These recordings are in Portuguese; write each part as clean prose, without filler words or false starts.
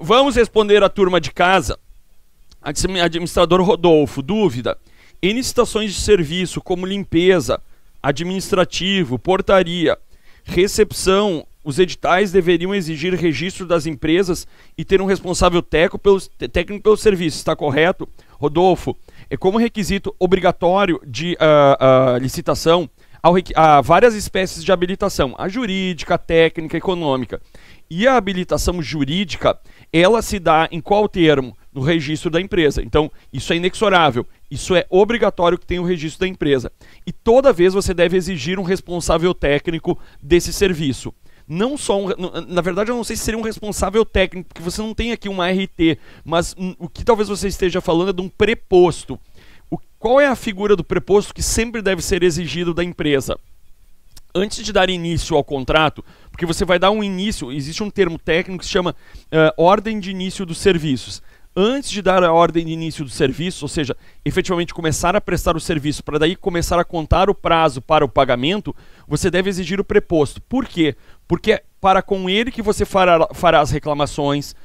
Vamos responder a turma de casa. Administrador Rodolfo, dúvida. N situações de serviço, como limpeza, administrativo, portaria, recepção, os editais deveriam exigir registro das empresas e ter um responsável técnico pelo serviço. Está correto? Rodolfo, como requisito obrigatório de licitação, há várias espécies de habilitação. A jurídica, a técnica, a econômica. E a habilitação jurídica, ela se dá em qual termo? No registro da empresa. Então, isso é inexorável. Isso é obrigatório que tenha o registro da empresa. E toda vez você deve exigir um responsável técnico desse serviço. Não só na verdade, eu não sei se seria um responsável técnico, porque você não tem aqui uma RT, mas o que talvez você esteja falando é de um preposto. Qual é a figura do preposto que sempre deve ser exigido da empresa? Antes de dar início ao contrato, porque você vai dar um início, existe um termo técnico que se chama ordem de início dos serviços. Antes de dar a ordem de início do serviço, ou seja, efetivamente começar a prestar o serviço, para daí começar a contar o prazo para o pagamento, você deve exigir o preposto. Por quê? Porque é para com ele que você fará as reclamações,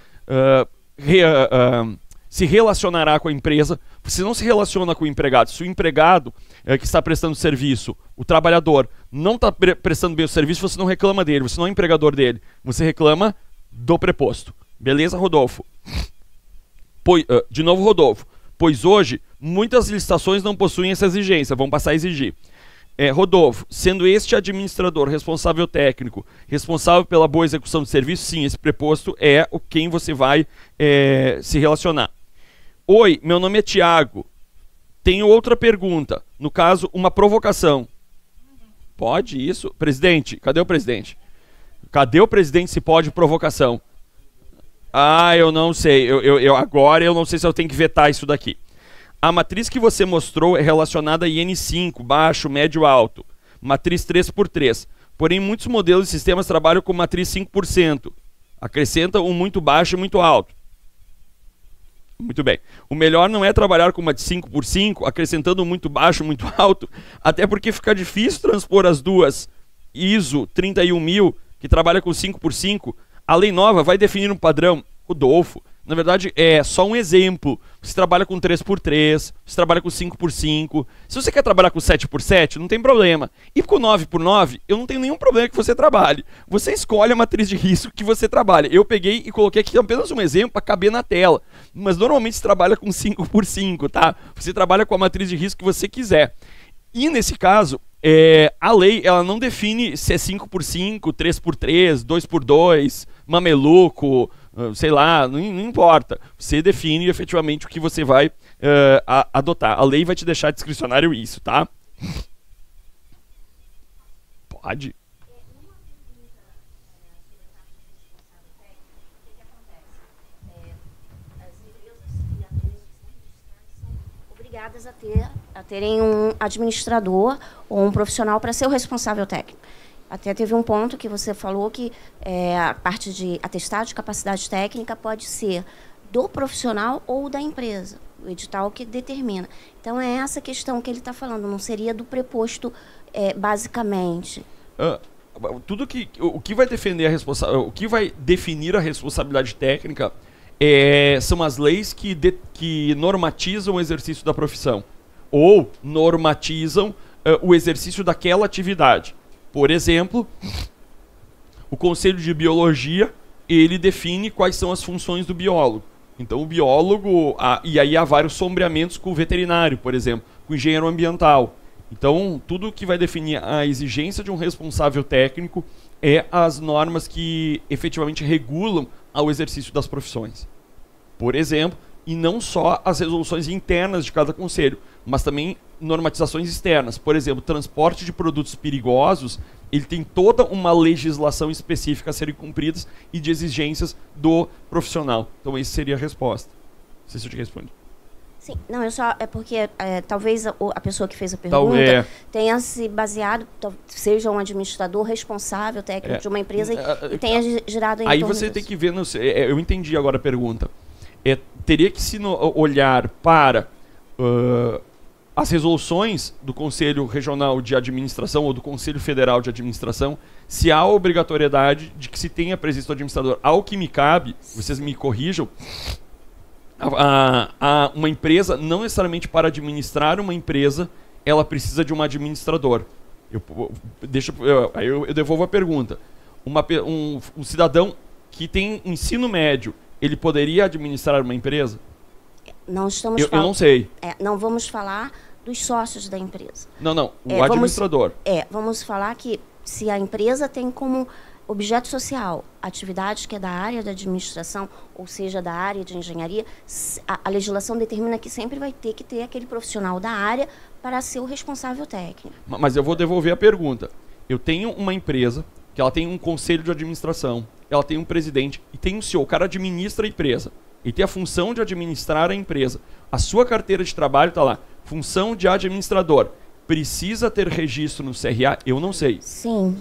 se relacionará com a empresa. Você não se relaciona com o empregado. Se o empregado que está prestando serviço, o trabalhador, não está prestando bem o serviço, você não reclama dele, você não é empregador dele, você reclama do preposto. Beleza, Rodolfo? De novo, Rodolfo, pois hoje muitas licitações não possuem essa exigência, vão passar a exigir. Rodolfo, sendo este administrador responsável técnico, responsável pela boa execução do serviço, sim, esse preposto é quem você vai se relacionar. Oi, meu nome é Tiago, tenho outra pergunta, no caso, uma provocação. Pode isso? Presidente, cadê o presidente? Cadê o presidente se pode provocação? Eu não sei. Agora eu não sei se eu tenho que vetar isso daqui. A matriz que você mostrou é relacionada a IN5, baixo, médio, alto. Matriz 3x3. Porém, muitos modelos de sistemas trabalham com matriz 5%. Acrescenta um muito baixo e muito alto. Muito bem. O melhor não é trabalhar com uma de 5x5, acrescentando um muito baixo e muito alto, até porque fica difícil transpor as duas. ISO 31000, que trabalha com 5x5, a lei nova vai definir um padrão. Rodolfo, na verdade é só um exemplo. Você trabalha com 3x3, você trabalha com 5x5. Se você quer trabalhar com 7x7, não tem problema. E com 9x9, eu não tenho nenhum problema que você trabalhe. Você escolhe a matriz de risco que você trabalha. Eu peguei e coloquei aqui apenas um exemplo para caber na tela. Mas normalmente você trabalha com 5x5, tá? Você trabalha com a matriz de risco que você quiser. E nesse caso, a lei ela não define se é 5x5, 3x3, 2x2, mameluco, sei lá, não importa. Você define efetivamente o que você vai adotar. A lei vai te deixar discricionário isso, tá? Pode. Obrigadas a terem um administrador ou um profissional para ser o responsável técnico. Até teve um ponto que você falou que a parte de atestado de capacidade técnica pode ser do profissional ou da empresa, o edital que determina. Então, é essa questão que ele está falando, não seria do preposto, basicamente. O que vai defender o que vai definir a responsabilidade técnica são as leis que normatizam o exercício da profissão ou normatizam o exercício daquela atividade. Por exemplo, o Conselho de Biologia, ele define quais são as funções do biólogo. Então, o biólogo, e aí há vários sombreamentos com o veterinário, por exemplo, com o engenheiro ambiental. Então, tudo que vai definir a exigência de um responsável técnico é as normas que efetivamente regulam ao exercício das profissões. Por exemplo, e não só as resoluções internas de cada conselho, mas também normatizações externas. Por exemplo, transporte de produtos perigosos, ele tem toda uma legislação específica a serem cumpridas e de exigências do profissional. Então, essa seria a resposta. Não sei se eu te respondo. Sim, não, é porque talvez a pessoa que fez a pergunta tenha se baseado, seja um administrador responsável, técnico de uma empresa e tenha girado em aí torno você disso. tem que ver, eu entendi agora a pergunta. Teria que se olhar para as resoluções do Conselho Regional de Administração ou do Conselho Federal de Administração, se há a obrigatoriedade de que se tenha presença do administrador. Ao que me cabe, vocês me corrijam, uma empresa, não necessariamente para administrar uma empresa, ela precisa de um administrador. Eu devolvo a pergunta. Um cidadão que tem ensino médio, ele poderia administrar uma empresa? Não estamos eu não sei. Não vamos falar dos sócios da empresa. Não, o administrador. Vamos falar que se a empresa tem como objeto social atividades que é da área da administração, ou seja, da área de engenharia, a legislação determina que sempre vai ter que ter aquele profissional da área para ser o responsável técnico. Mas eu vou devolver a pergunta. Eu tenho uma empresa que ela tem um conselho de administração, ela tem um presidente e tem um CEO, o cara administra a empresa. Ele tem a função de administrar a empresa. A sua carteira de trabalho está lá. Função de administrador. Precisa ter registro no CRA? Eu não sei. Sim.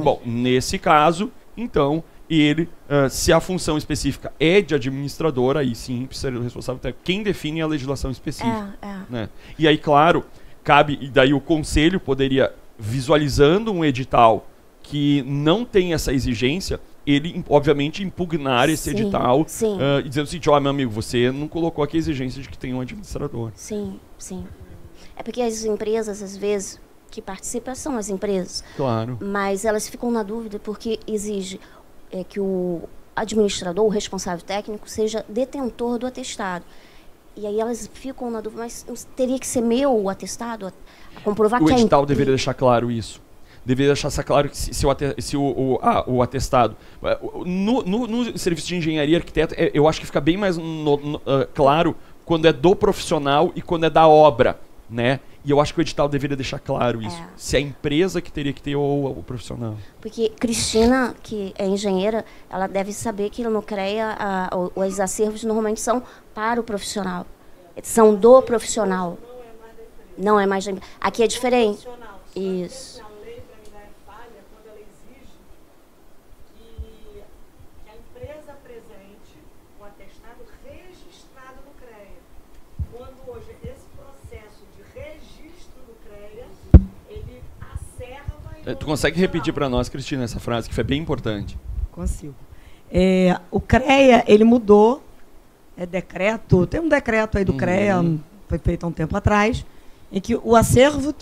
Bom, nesse caso, então, ele, se a função específica é de administrador, aí sim precisa do responsável técnico. Quem define a legislação específica. Né? E aí, claro, cabe, e daí o conselho poderia, visualizando um edital que não tem essa exigência, ele, obviamente, impugnar esse edital, e dizendo o seguinte, meu amigo, você não colocou aqui a exigência de que tenha um administrador. Sim. É porque as empresas, às vezes, que participam são as empresas. Claro. Mas elas ficam na dúvida porque exige que o administrador, o responsável técnico, seja detentor do atestado. E aí elas ficam na dúvida, mas teria que ser meu o atestado, a comprovar que o edital deveria deixar claro isso. Deveria deixar claro que se o atestado... No serviço de engenharia e arquiteto, eu acho que fica bem mais claro quando é do profissional e quando é da obra, né? E eu acho que o edital deveria deixar claro isso. Se é a empresa que teria que ter ou o profissional. Porque Cristina, que é engenheira, ela deve saber que no CREA os acervos normalmente são para o profissional. São do profissional. Não é mais da empresa. Aqui é diferente. Isso. Tu consegue repetir para nós, Cristina, essa frase, que foi bem importante? Consigo. O CREA, ele mudou, decreto, tem um decreto aí do CREA, foi feito há um tempo atrás, em que o acervo,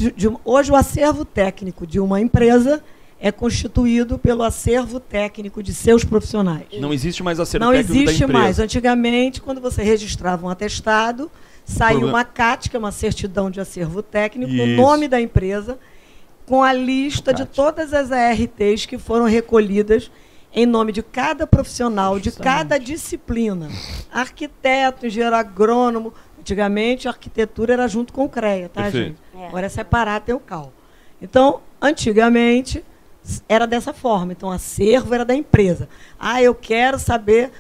hoje o acervo técnico de uma empresa é constituído pelo acervo técnico de seus profissionais. Não existe mais acervo técnico da empresa. Não existe mais. Antigamente, quando você registrava um atestado, saiu uma CAT, que é uma certidão de acervo técnico, o nome da empresa, com a lista de todas as ARTs que foram recolhidas em nome de cada profissional, de cada disciplina. Arquiteto, engenheiro agrônomo. Antigamente, a arquitetura era junto com o CREA, tá, gente? Agora é separado, tem o CAL. Então, antigamente, era dessa forma. Então, o acervo era da empresa. Eu quero saber,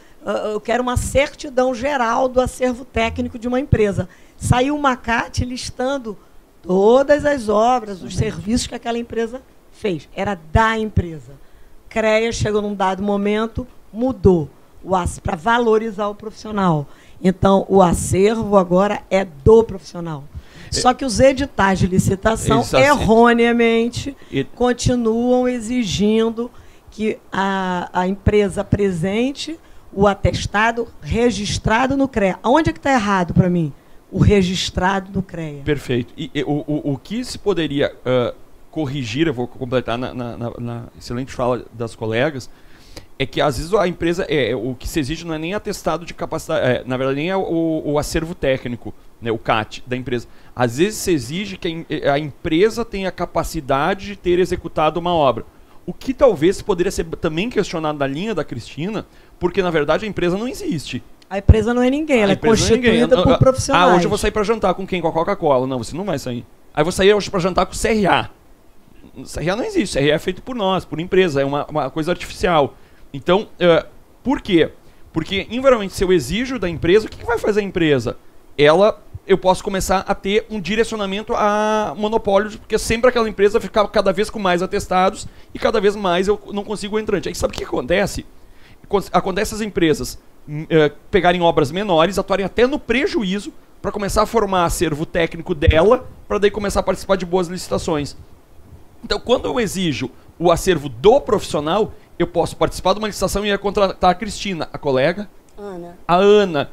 eu quero uma certidão geral do acervo técnico de uma empresa. Saiu uma CAT listando todas as obras, os serviços que aquela empresa fez. Era da empresa. CREA chegou num dado momento, mudou para valorizar o profissional. Então, o acervo agora é do profissional. Só que os editais de licitação, erroneamente, continuam exigindo que a empresa apresente o atestado registrado no CREA. Onde é que está errado para mim? O registrado do CREA. Perfeito. E o que se poderia corrigir, eu vou completar na excelente fala das colegas, é que às vezes a empresa, o que se exige não é nem atestado de capacidade, na verdade nem é o acervo técnico, né, o CAT da empresa. Às vezes se exige que a empresa tenha capacidade de ter executado uma obra. O que talvez poderia ser também questionado na linha da Cristina, porque na verdade a empresa não existe. A empresa não é ninguém, ela é constituída por profissionais. Hoje eu vou sair para jantar com quem? Com a Coca-Cola. Não, você não vai sair. Aí eu vou sair hoje para jantar com o CRA. O CRA não existe, o CRA é feito por nós, por empresa, é uma coisa artificial. Então, por quê? Porque, invariavelmente, se eu exijo da empresa, o que vai fazer a empresa? Eu posso começar a ter um direcionamento a monopólios, porque sempre aquela empresa fica cada vez com mais atestados e cada vez mais eu não consigo entrante. Aí sabe o que acontece? Acontece as empresas pegarem obras menores, atuarem até no prejuízo para começar a formar acervo técnico dela, para daí começar a participar de boas licitações. Então, quando eu exijo o acervo do profissional, eu posso participar de uma licitação e ia contratar a Cristina, a colega, a Ana,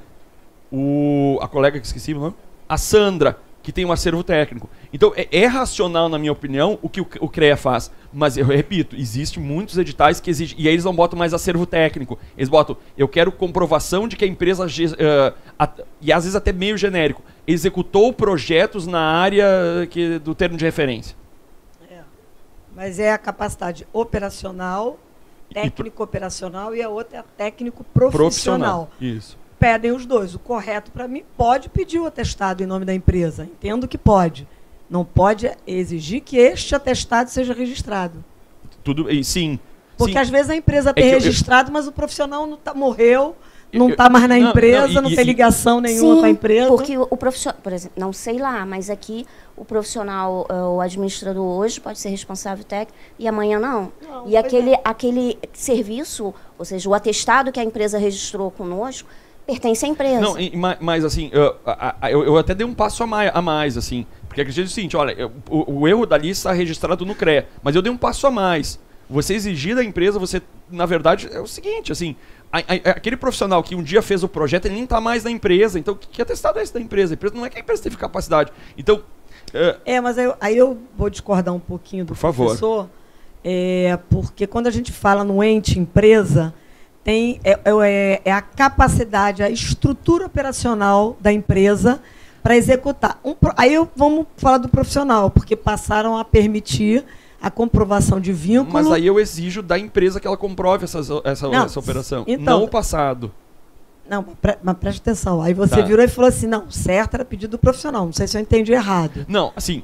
a colega que esqueci o nome, a Sandra, que tem um acervo técnico. Então, é racional, na minha opinião, o que o CREA faz. Mas, eu repito, existem muitos editais que exigem... E aí eles não botam mais acervo técnico. Eles botam, eu quero comprovação de que a empresa... e às vezes até meio genérico. Executou projetos na área do termo de referência. Mas é a capacidade operacional, técnico-operacional, e a outra é a técnico-profissional. Isso. Pedem os dois. O correto, para mim, pode pedir o atestado em nome da empresa. Entendo que pode. Não pode exigir que este atestado seja registrado. Sim. Porque às vezes a empresa tem registrado, mas o profissional não morreu, não está mais na empresa, não tem ligação nenhuma com a empresa. Porque o profissional, por exemplo, não sei lá, mas aqui o profissional, o administrador hoje pode ser responsável técnico e amanhã não. E aquele serviço, ou seja, o atestado que a empresa registrou conosco, pertence à empresa. Não, mas assim, eu até dei um passo a mais, assim, porque acredito o seguinte, olha, o erro dali está registrado no CREA, mas eu dei um passo a mais. Você exigir da empresa, você, na verdade, é o seguinte, assim, aquele profissional que um dia fez o projeto, ele nem está mais na empresa, então que atestado é esse da empresa? A empresa não é que a empresa teve capacidade. Então... mas aí eu vou discordar um pouquinho do professor, porque quando a gente fala no ente empresa... É a capacidade, a estrutura operacional da empresa para executar. Aí vamos falar do profissional, porque passaram a permitir a comprovação de vínculo. Mas aí eu exijo da empresa que ela comprove essa operação, então, não o passado. Não, mas preste atenção. Aí você virou e falou assim, não, certo era pedido do profissional. Não sei se eu entendi errado. Não, assim...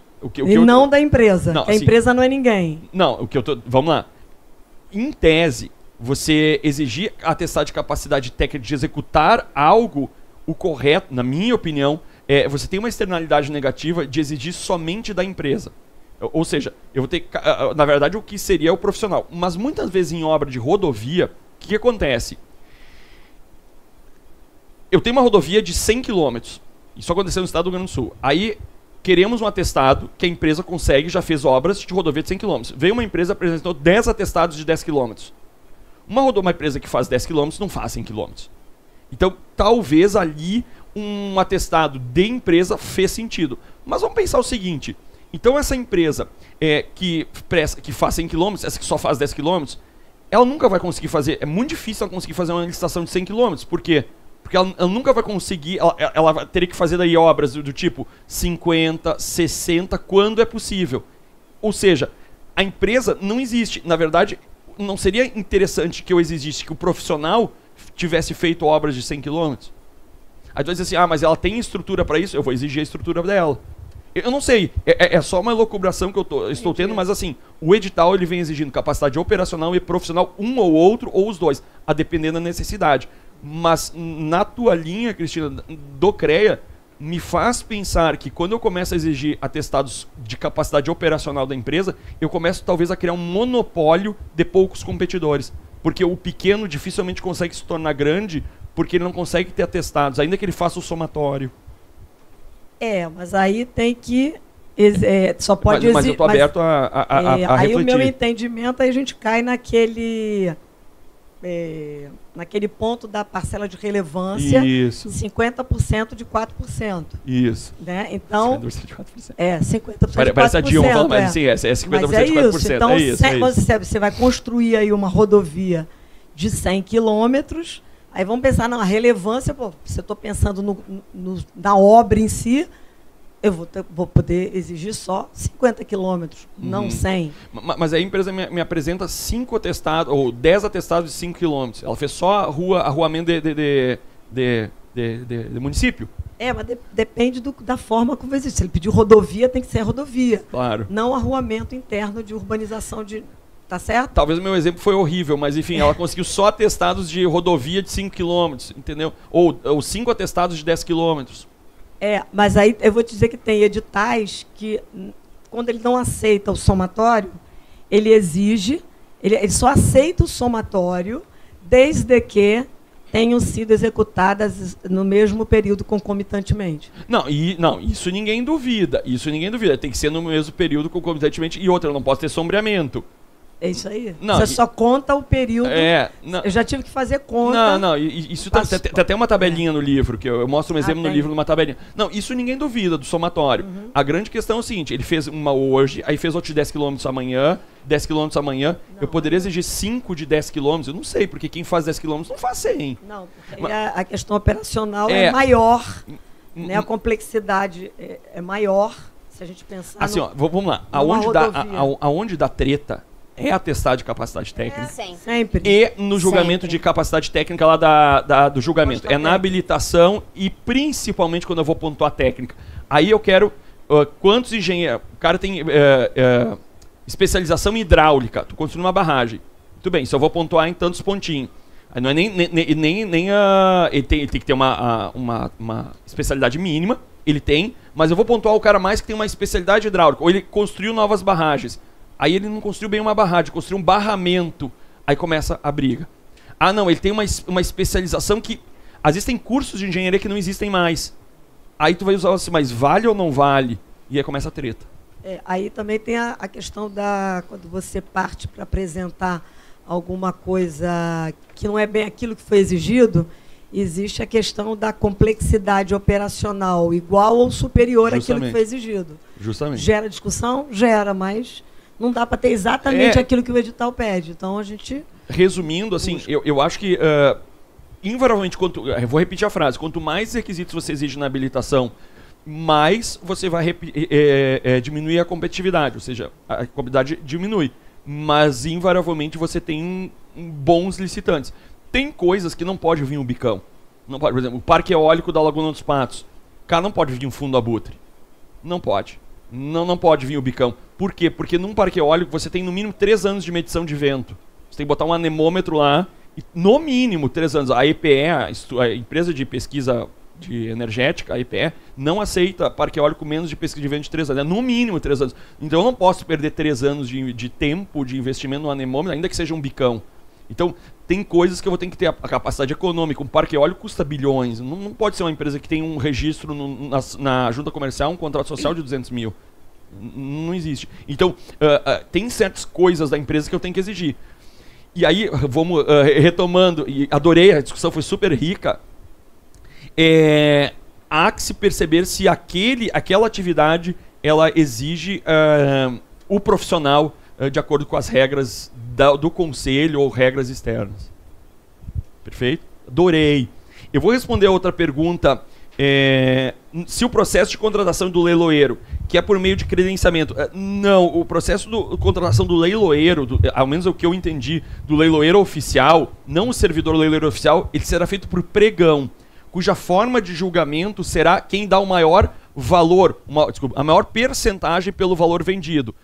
não da empresa. Não, a empresa não é ninguém. Não, vamos lá. Em tese... Você exigir atestado de capacidade técnica de executar algo, o correto, na minha opinião, você tem uma externalidade negativa de exigir somente da empresa. Ou seja, eu vou ter, na verdade, o que seria o profissional. Mas muitas vezes em obra de rodovia, o que acontece? Eu tenho uma rodovia de 100 km. Isso aconteceu no estado do Rio Grande do Sul. Aí queremos um atestado que a empresa consegue, já fez obras de rodovia de 100 km. Veio uma empresa, apresentou 10 atestados de 10 km. Uma empresa que faz 10 km não faz 100 km. Então, talvez ali um atestado de empresa fez sentido. Mas vamos pensar o seguinte. Então, essa empresa que faz 100 km, essa que só faz 10 km, ela nunca vai conseguir fazer... É muito difícil ela conseguir fazer uma licitação de 100 km. Por quê? Porque ela nunca vai conseguir... Ela teria que fazer daí obras do tipo 50, 60, quando é possível. Ou seja, a empresa não existe. Na verdade... Não seria interessante que eu exigisse que o profissional tivesse feito obras de 100 km? Aí tu vai dizer assim, mas ela tem estrutura para isso? Eu vou exigir a estrutura dela. Eu não sei, é só uma elucubração que eu estou tendo, mas assim, o edital ele vem exigindo capacidade operacional e profissional, um ou outro, ou os dois, a depender da necessidade. Mas na tua linha, Cristina, do CREA, me faz pensar que quando eu começo a exigir atestados de capacidade operacional da empresa, eu começo talvez a criar um monopólio de poucos competidores. Porque o pequeno dificilmente consegue se tornar grande porque ele não consegue ter atestados, ainda que ele faça o somatório. Mas aí tem que... só pode exigir... Mas eu estou aberto a refletir. Aí o meu entendimento, aí a gente cai naquele ponto da parcela de relevância, isso. 50% de 4%. Isso. Né? Então, 50% de 4%. 50% de 4%. Parece a Dilma, mas sim, é 50% de 4%. Isso. Então, você vai construir aí uma rodovia de 100 quilômetros, aí vamos pensar na relevância, se eu estou pensando na obra em si, eu vou poder exigir só 50 quilômetros, não 100. Mas aí a empresa me apresenta 5 atestados, ou 10 atestados de 5 quilômetros. Ela fez só arruamento de município? Mas depende da forma como existe. Se ele pediu rodovia, tem que ser rodovia. Claro. Não arruamento interno de urbanização de... Tá certo? Talvez o meu exemplo foi horrível, mas enfim, ela conseguiu só atestados de rodovia de 5 quilômetros, entendeu? Ou 5 atestados de 10 quilômetros. Mas aí eu vou te dizer que tem editais que, quando ele não aceita o somatório, ele exige, ele só aceita o somatório desde que tenham sido executadas no mesmo período concomitantemente. Não, isso ninguém duvida. Isso ninguém duvida. Tem que ser no mesmo período concomitantemente. E outra, não pode ter sombreamento. É isso aí. Não, você só conta o período. Não, eu já tive que fazer conta. Isso tem até uma tabelinha no livro, que eu mostro um exemplo no livro numa tabelinha. Não, isso ninguém duvida do somatório. A grande questão é o seguinte, ele fez uma hoje, aí fez outro de 10 km amanhã, 10 km amanhã, eu poderia exigir 5 de 10 km, eu não sei, porque quem faz 10 km não faz 100. Não, porque a questão operacional é maior, né? A complexidade é maior, se a gente pensar assim, vamos lá, aonde dá treta é atestado de capacidade técnica. Sempre. E no julgamento de capacidade técnica lá do julgamento. É na habilitação e principalmente quando eu vou pontuar técnica. Aí eu quero quantos engenheiros... O cara tem especialização em hidráulica. Tu construiu uma barragem. Muito bem, se eu vou pontuar em tantos pontinhos. Aí não é ele tem que ter uma especialidade mínima. Ele tem, mas eu vou pontuar o cara mais que tem uma especialidade hidráulica. Ou ele construiu novas barragens. Aí ele não construiu bem uma barragem, construiu um barramento. Aí começa a briga. Ah, não, ele tem uma especialização que... Às vezes tem cursos de engenharia que não existem mais. Aí tu vai usar assim, mas vale ou não vale? E aí começa a treta. Aí também tem a questão quando você parte para apresentar alguma coisa que não é bem aquilo que foi exigido, existe a questão da complexidade operacional igual ou superior àquilo que foi exigido. Justamente. Gera discussão? Gera, mas... Não dá para ter exatamente aquilo que o edital pede. Então, a gente... Resumindo, assim, eu acho que, invariavelmente, eu vou repetir a frase, quanto mais requisitos você exige na habilitação, mais você vai diminuir a competitividade, ou seja, a competitividade diminui. Mas, invariavelmente, você tem bons licitantes. Tem coisas que não pode vir um bicão. Não pode, por exemplo, o parque eólico da Laguna dos Patos. Cara, não pode vir um fundo abutre. Não pode. Não pode vir o bicão. Por quê? Porque num parque eólico você tem no mínimo 3 anos de medição de vento. Você tem que botar um anemômetro lá, e no mínimo 3 anos. A EPE, a empresa de pesquisa de energética, a EPE, não aceita parque eólico menos de pesquisa de vento de 3 anos. É no mínimo 3 anos. Então eu não posso perder 3 anos de tempo de investimento no anemômetro, ainda que seja um bicão. Então, tem coisas que eu vou ter que ter a capacidade econômica. Um parque eólico custa bilhões. Não pode ser uma empresa que tem um registro na junta comercial, um contrato social de 200 mil. Não existe. Então, tem certas coisas da empresa que eu tenho que exigir. E aí, vamos retomando, e adorei, a discussão foi super rica. Há que se perceber se aquela atividade ela exige o profissional de acordo com as regras do conselho ou regras externas. Perfeito? Adorei. Eu vou responder a outra pergunta. Se o processo de contratação do leiloeiro, que é por meio de credenciamento... não, o processo de contratação do leiloeiro, ao menos o que eu entendi, do leiloeiro oficial, não o servidor leiloeiro oficial, ele será feito por pregão, cuja forma de julgamento será quem dá o maior valor, a maior percentagem pelo valor vendido.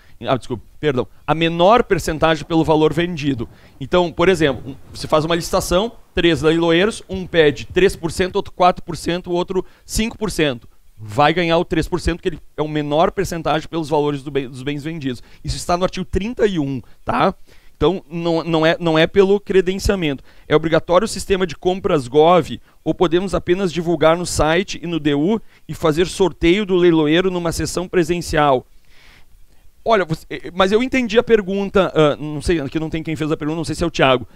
A menor percentagem pelo valor vendido. Então, por exemplo, você faz uma licitação, 3 leiloeiros, um pede 3%, outro 4%, o outro 5%. Vai ganhar o 3%, porque ele é o menor percentagem pelos valores dos bens vendidos. Isso está no artigo 31, tá? Então, não é pelo credenciamento. É obrigatório o sistema de compras Gov, ou podemos apenas divulgar no site e no DU e fazer sorteio do leiloeiro numa sessão presencial. Olha, mas eu entendi a pergunta, não sei, aqui não tem quem fez a pergunta, não sei se é o Thiago.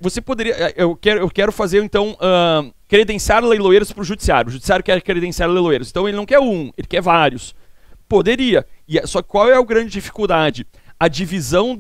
Você poderia, eu quero fazer então, credenciar leiloeiros para o judiciário. O judiciário quer credenciar leiloeiros, então ele não quer um, ele quer vários. Poderia, só que qual é a grande dificuldade? A divisão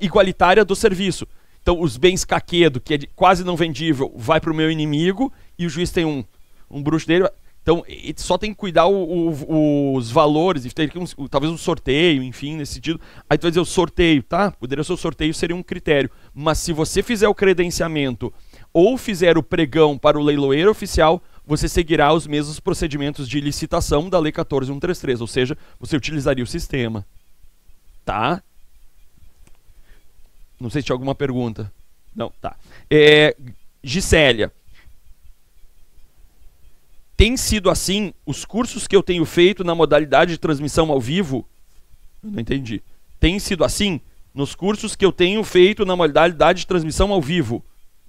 igualitária do serviço. Então, os bens caquedo, que é quase não vendível, vai para o meu inimigo, e o juiz tem um bruxo dele. Então, só tem que cuidar os valores, e tem talvez um sorteio, enfim, nesse sentido. Aí tu vai dizer o sorteio, tá? Poderia ser o sorteio, seria um critério. Mas se você fizer o credenciamento ou fizer o pregão para o leiloeiro oficial, você seguirá os mesmos procedimentos de licitação da Lei 14.133, ou seja, você utilizaria o sistema. Tá? Não sei se tinha alguma pergunta. Não, tá. Gisélia. Tem sido assim os cursos que eu tenho feito na modalidade de transmissão ao vivo? Eu não entendi. Tem sido assim nos cursos que eu tenho feito na modalidade de transmissão ao vivo?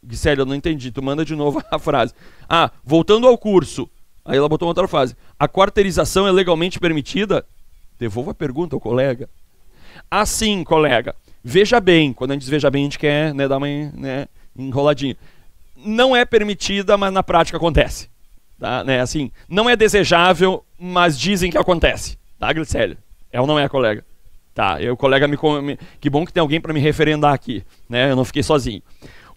Gisele, eu não entendi. Tu manda de novo a frase. Ah, voltando ao curso. Aí ela botou uma outra frase. A quarteirização é legalmente permitida? Devolva a pergunta ao colega. Ah, sim, colega. Veja bem. Quando a gente diz veja bem, a gente quer, né, dar uma, né, enroladinha. Não é permitida, mas na prática acontece. Tá? Né? Assim, não é desejável, mas dizem que acontece. Tá, Glicélia? É ou não é, colega? Tá, o colega que bom que tem alguém para me referendar aqui. Né? Eu não fiquei sozinho.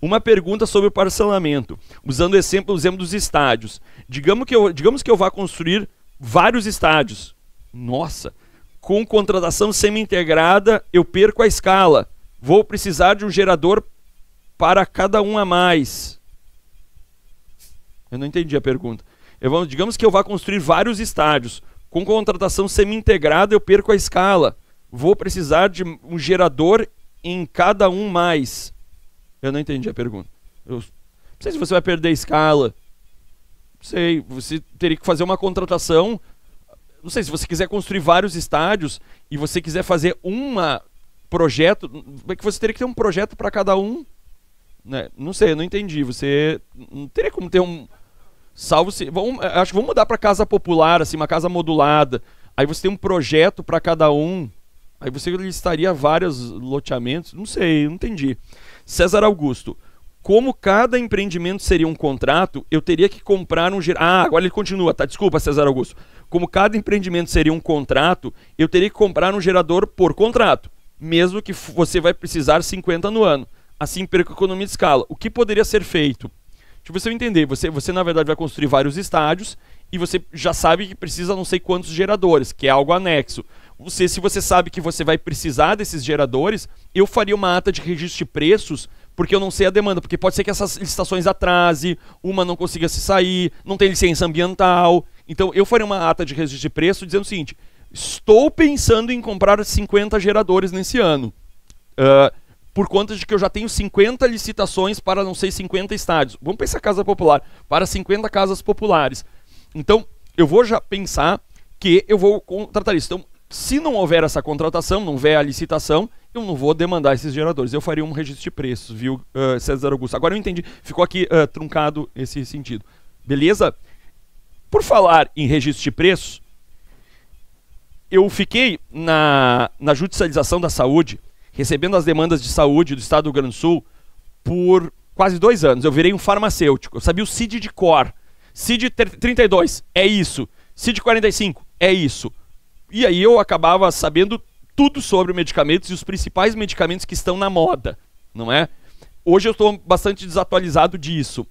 Uma pergunta sobre o parcelamento. Usando o exemplo dos estádios. Digamos que eu vá construir vários estádios. Nossa, com contratação semi-integrada, eu perco a escala. Vou precisar de um gerador para cada um a mais. Eu não entendi a pergunta. Digamos que eu vá construir vários estádios. Com contratação semi-integrada, eu perco a escala. Vou precisar de um gerador em cada um mais. Eu não entendi a pergunta. Eu não sei se você vai perder a escala. Não sei, você teria que fazer uma contratação. Não sei, se você quiser construir vários estádios e você quiser fazer projeto, é que você teria que ter um projeto para cada um. Né? Não sei, eu não entendi. Você não teria como ter um... Salvo se... acho que vamos mudar para casa popular, assim, uma casa modulada. Aí você tem um projeto para cada um. Aí você listaria vários loteamentos. Não sei, não entendi. César Augusto. Como cada empreendimento seria um contrato, eu teria que comprar um gerador. Ah, agora ele continua, tá? Desculpa, César Augusto. Como cada empreendimento seria um contrato, eu teria que comprar um gerador por contrato. Mesmo que você vai precisar 50 no ano. Assim perco economia de escala. O que poderia ser feito? Deixa eu ver se eu entender. Você na verdade vai construir vários estádios e você já sabe que precisa não sei quantos geradores, que é algo anexo. Se você sabe que você vai precisar desses geradores, eu faria uma ata de registro de preços, porque eu não sei a demanda, porque pode ser que essas licitações atrase, uma não consiga se sair, não tem licença ambiental. Então eu faria uma ata de registro de preço dizendo o seguinte: estou pensando em comprar 50 geradores nesse ano. Por conta de que eu já tenho 50 licitações para, não sei, 50 estádios. Vamos pensar casa popular, para 50 casas populares. Então, eu vou já pensar que eu vou contratar isso. Então, se não houver essa contratação, não houver a licitação, eu não vou demandar esses geradores. Eu faria um registro de preços, viu, César Augusto? Agora eu entendi. Ficou aqui truncado esse sentido. Beleza? Por falar em registro de preços, eu fiquei na judicialização da saúde, recebendo as demandas de saúde do Estado do Rio Grande do Sul por quase 2 anos. Eu virei um farmacêutico. Eu sabia o CID de cor. CID 32, é isso. CID 45, é isso. E aí eu acabava sabendo tudo sobre medicamentos e os principais medicamentos que estão na moda, não é? Hoje eu estou bastante desatualizado disso.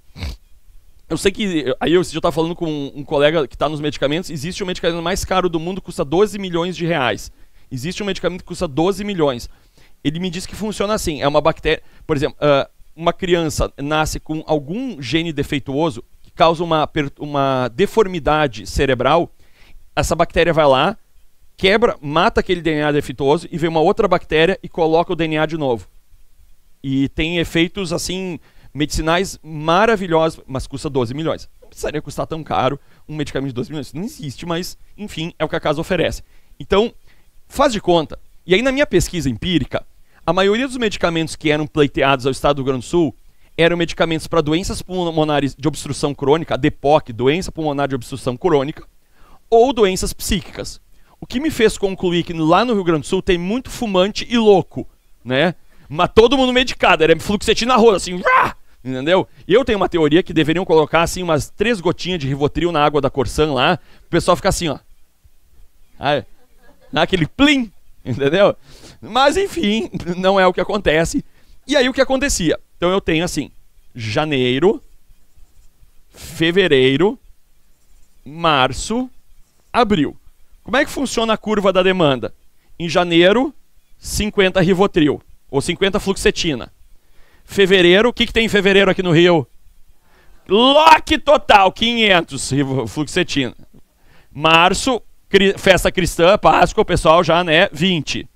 Eu sei que, aí eu estava falando com um colega que está nos medicamentos, existe o medicamento mais caro do mundo, custa 12 milhões de reais. Existe um medicamento que custa 12 milhões. Ele me disse que funciona assim, é uma bactéria, por exemplo, uma criança nasce com algum gene defeituoso que causa uma deformidade cerebral, essa bactéria vai lá, quebra, mata aquele DNA defeituoso e vem uma outra bactéria e coloca o DNA de novo. E tem efeitos, assim, medicinais maravilhosos, mas custa 12 milhões. Não precisaria custar tão caro um medicamento de 12 milhões. Isso não existe, mas, enfim, é o que a casa oferece. Então, faz de conta. E aí, na minha pesquisa empírica, a maioria dos medicamentos que eram pleiteados ao Estado do Rio Grande do Sul eram medicamentos para doenças pulmonares de obstrução crônica, a DPOC, doença pulmonar de obstrução crônica, ou doenças psíquicas. O que me fez concluir que lá no Rio Grande do Sul tem muito fumante e louco, né? Mas todo mundo medicado, era fluoxetina rosa, assim, entendeu? E eu tenho uma teoria que deveriam colocar, assim, umas 3 gotinhas de Rivotril na água da Corsan lá, o pessoal fica assim, ó. Naquele plim, entendeu? Mas, enfim, não é o que acontece. E aí o que acontecia? Então eu tenho, assim, janeiro, fevereiro, março, abril. Como é que funciona a curva da demanda? Em janeiro, 50 Rivotril, ou 50 fluoxetina. Fevereiro, o que tem em fevereiro aqui no Rio? Lock total, 500 fluoxetina. Março, festa cristã, Páscoa, o pessoal já, né, 20.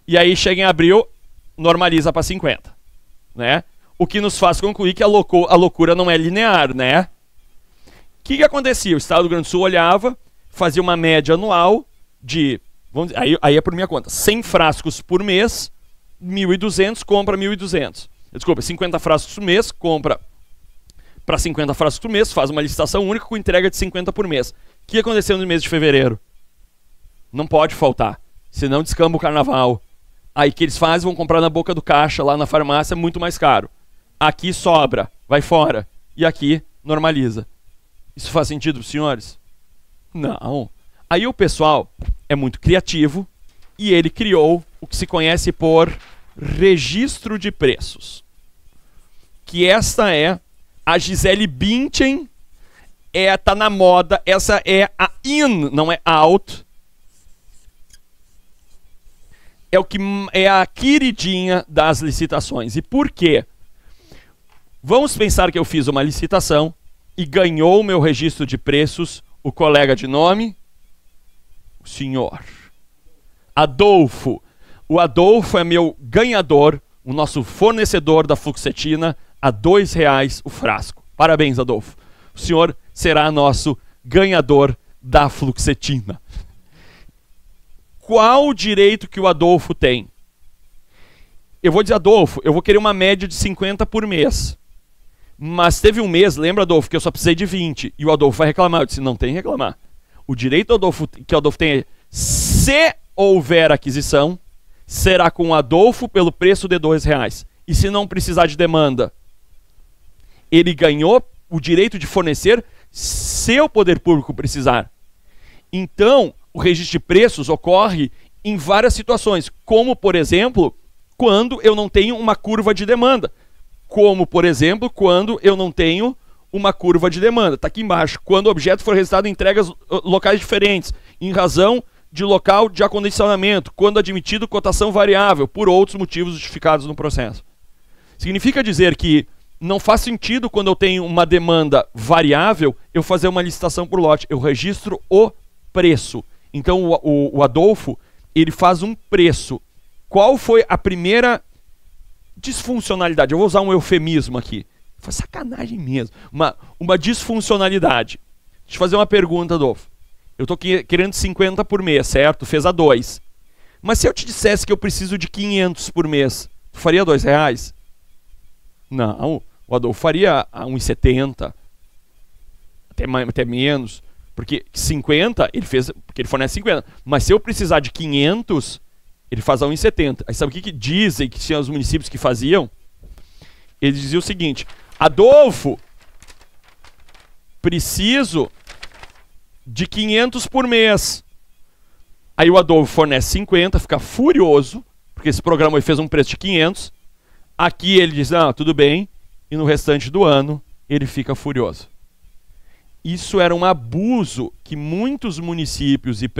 E aí chega em abril, normaliza para 50. Né? O que nos faz concluir que a loucura não é linear, né? O que acontecia? O Estado do Rio Grande do Sul olhava, fazia uma média anual de, vamos dizer, aí é por minha conta, 100 frascos por mês, 1.200, compra 1.200. Desculpa, 50 frascos por mês, compra para 50 frascos por mês, faz uma licitação única com entrega de 50 por mês. O que aconteceu no mês de fevereiro? Não pode faltar, senão descamba o carnaval. Aí que eles fazem, vão comprar na boca do caixa, lá na farmácia, muito mais caro. Aqui sobra, vai fora. E aqui normaliza. Isso faz sentido para os senhores? Não. Aí o pessoal é muito criativo e ele criou o que se conhece por registro de preços. Que esta é a Gisele Bündchen, tá na moda, essa é a in, não é out. É o que é a queridinha das licitações. E por quê? Vamos pensar que eu fiz uma licitação e ganhou o meu registro de preços o colega de nome, o senhor Adolfo. O Adolfo é meu ganhador, o nosso fornecedor da fluoxetina a R$2 o frasco. Parabéns, Adolfo. O senhor será nosso ganhador da fluoxetina. Qual o direito que o Adolfo tem? Eu vou dizer, Adolfo, eu vou querer uma média de 50 por mês. Mas teve um mês, lembra, Adolfo, que eu só precisei de 20. E o Adolfo vai reclamar. Eu disse, não tem que reclamar. O direito Adolfo, que o Adolfo tem é, se houver aquisição, será com o Adolfo pelo preço de R$2. E se não precisar de demanda, ele ganhou o direito de fornecer se o poder público precisar. Então, o registro de preços ocorre em várias situações, como, por exemplo, quando eu não tenho uma curva de demanda. Como, por exemplo, quando eu não tenho uma curva de demanda. Está aqui embaixo. Quando o objeto for registrado em entregas locais diferentes, em razão de local de acondicionamento, quando admitido cotação variável, por outros motivos justificados no processo. Significa dizer que não faz sentido, quando eu tenho uma demanda variável, eu fazer uma licitação por lote. Eu registro o preço. Então, o Adolfo, ele faz um preço. Qual foi a primeira disfuncionalidade? Eu vou usar um eufemismo aqui. Foi sacanagem mesmo. Uma disfuncionalidade. Deixa eu fazer uma pergunta, Adolfo. Eu estou querendo 50 por mês, certo? Fez a 2. Mas se eu te dissesse que eu preciso de 500 por mês, tu faria R$2? Não. O Adolfo faria a 1,70. Até menos. Porque 50, ele fez, porque ele fornece 50. Mas se eu precisar de 500, ele faz a 1,70. Aí sabe o que dizem que tinha os municípios que faziam? Eles diziam o seguinte: Adolfo, preciso de 500 por mês. Aí o Adolfo fornece 50, fica furioso, porque esse programa ele fez um preço de 500. Aqui ele diz, ah, tudo bem. E no restante do ano, ele fica furioso. Isso era um abuso que muitos municípios e,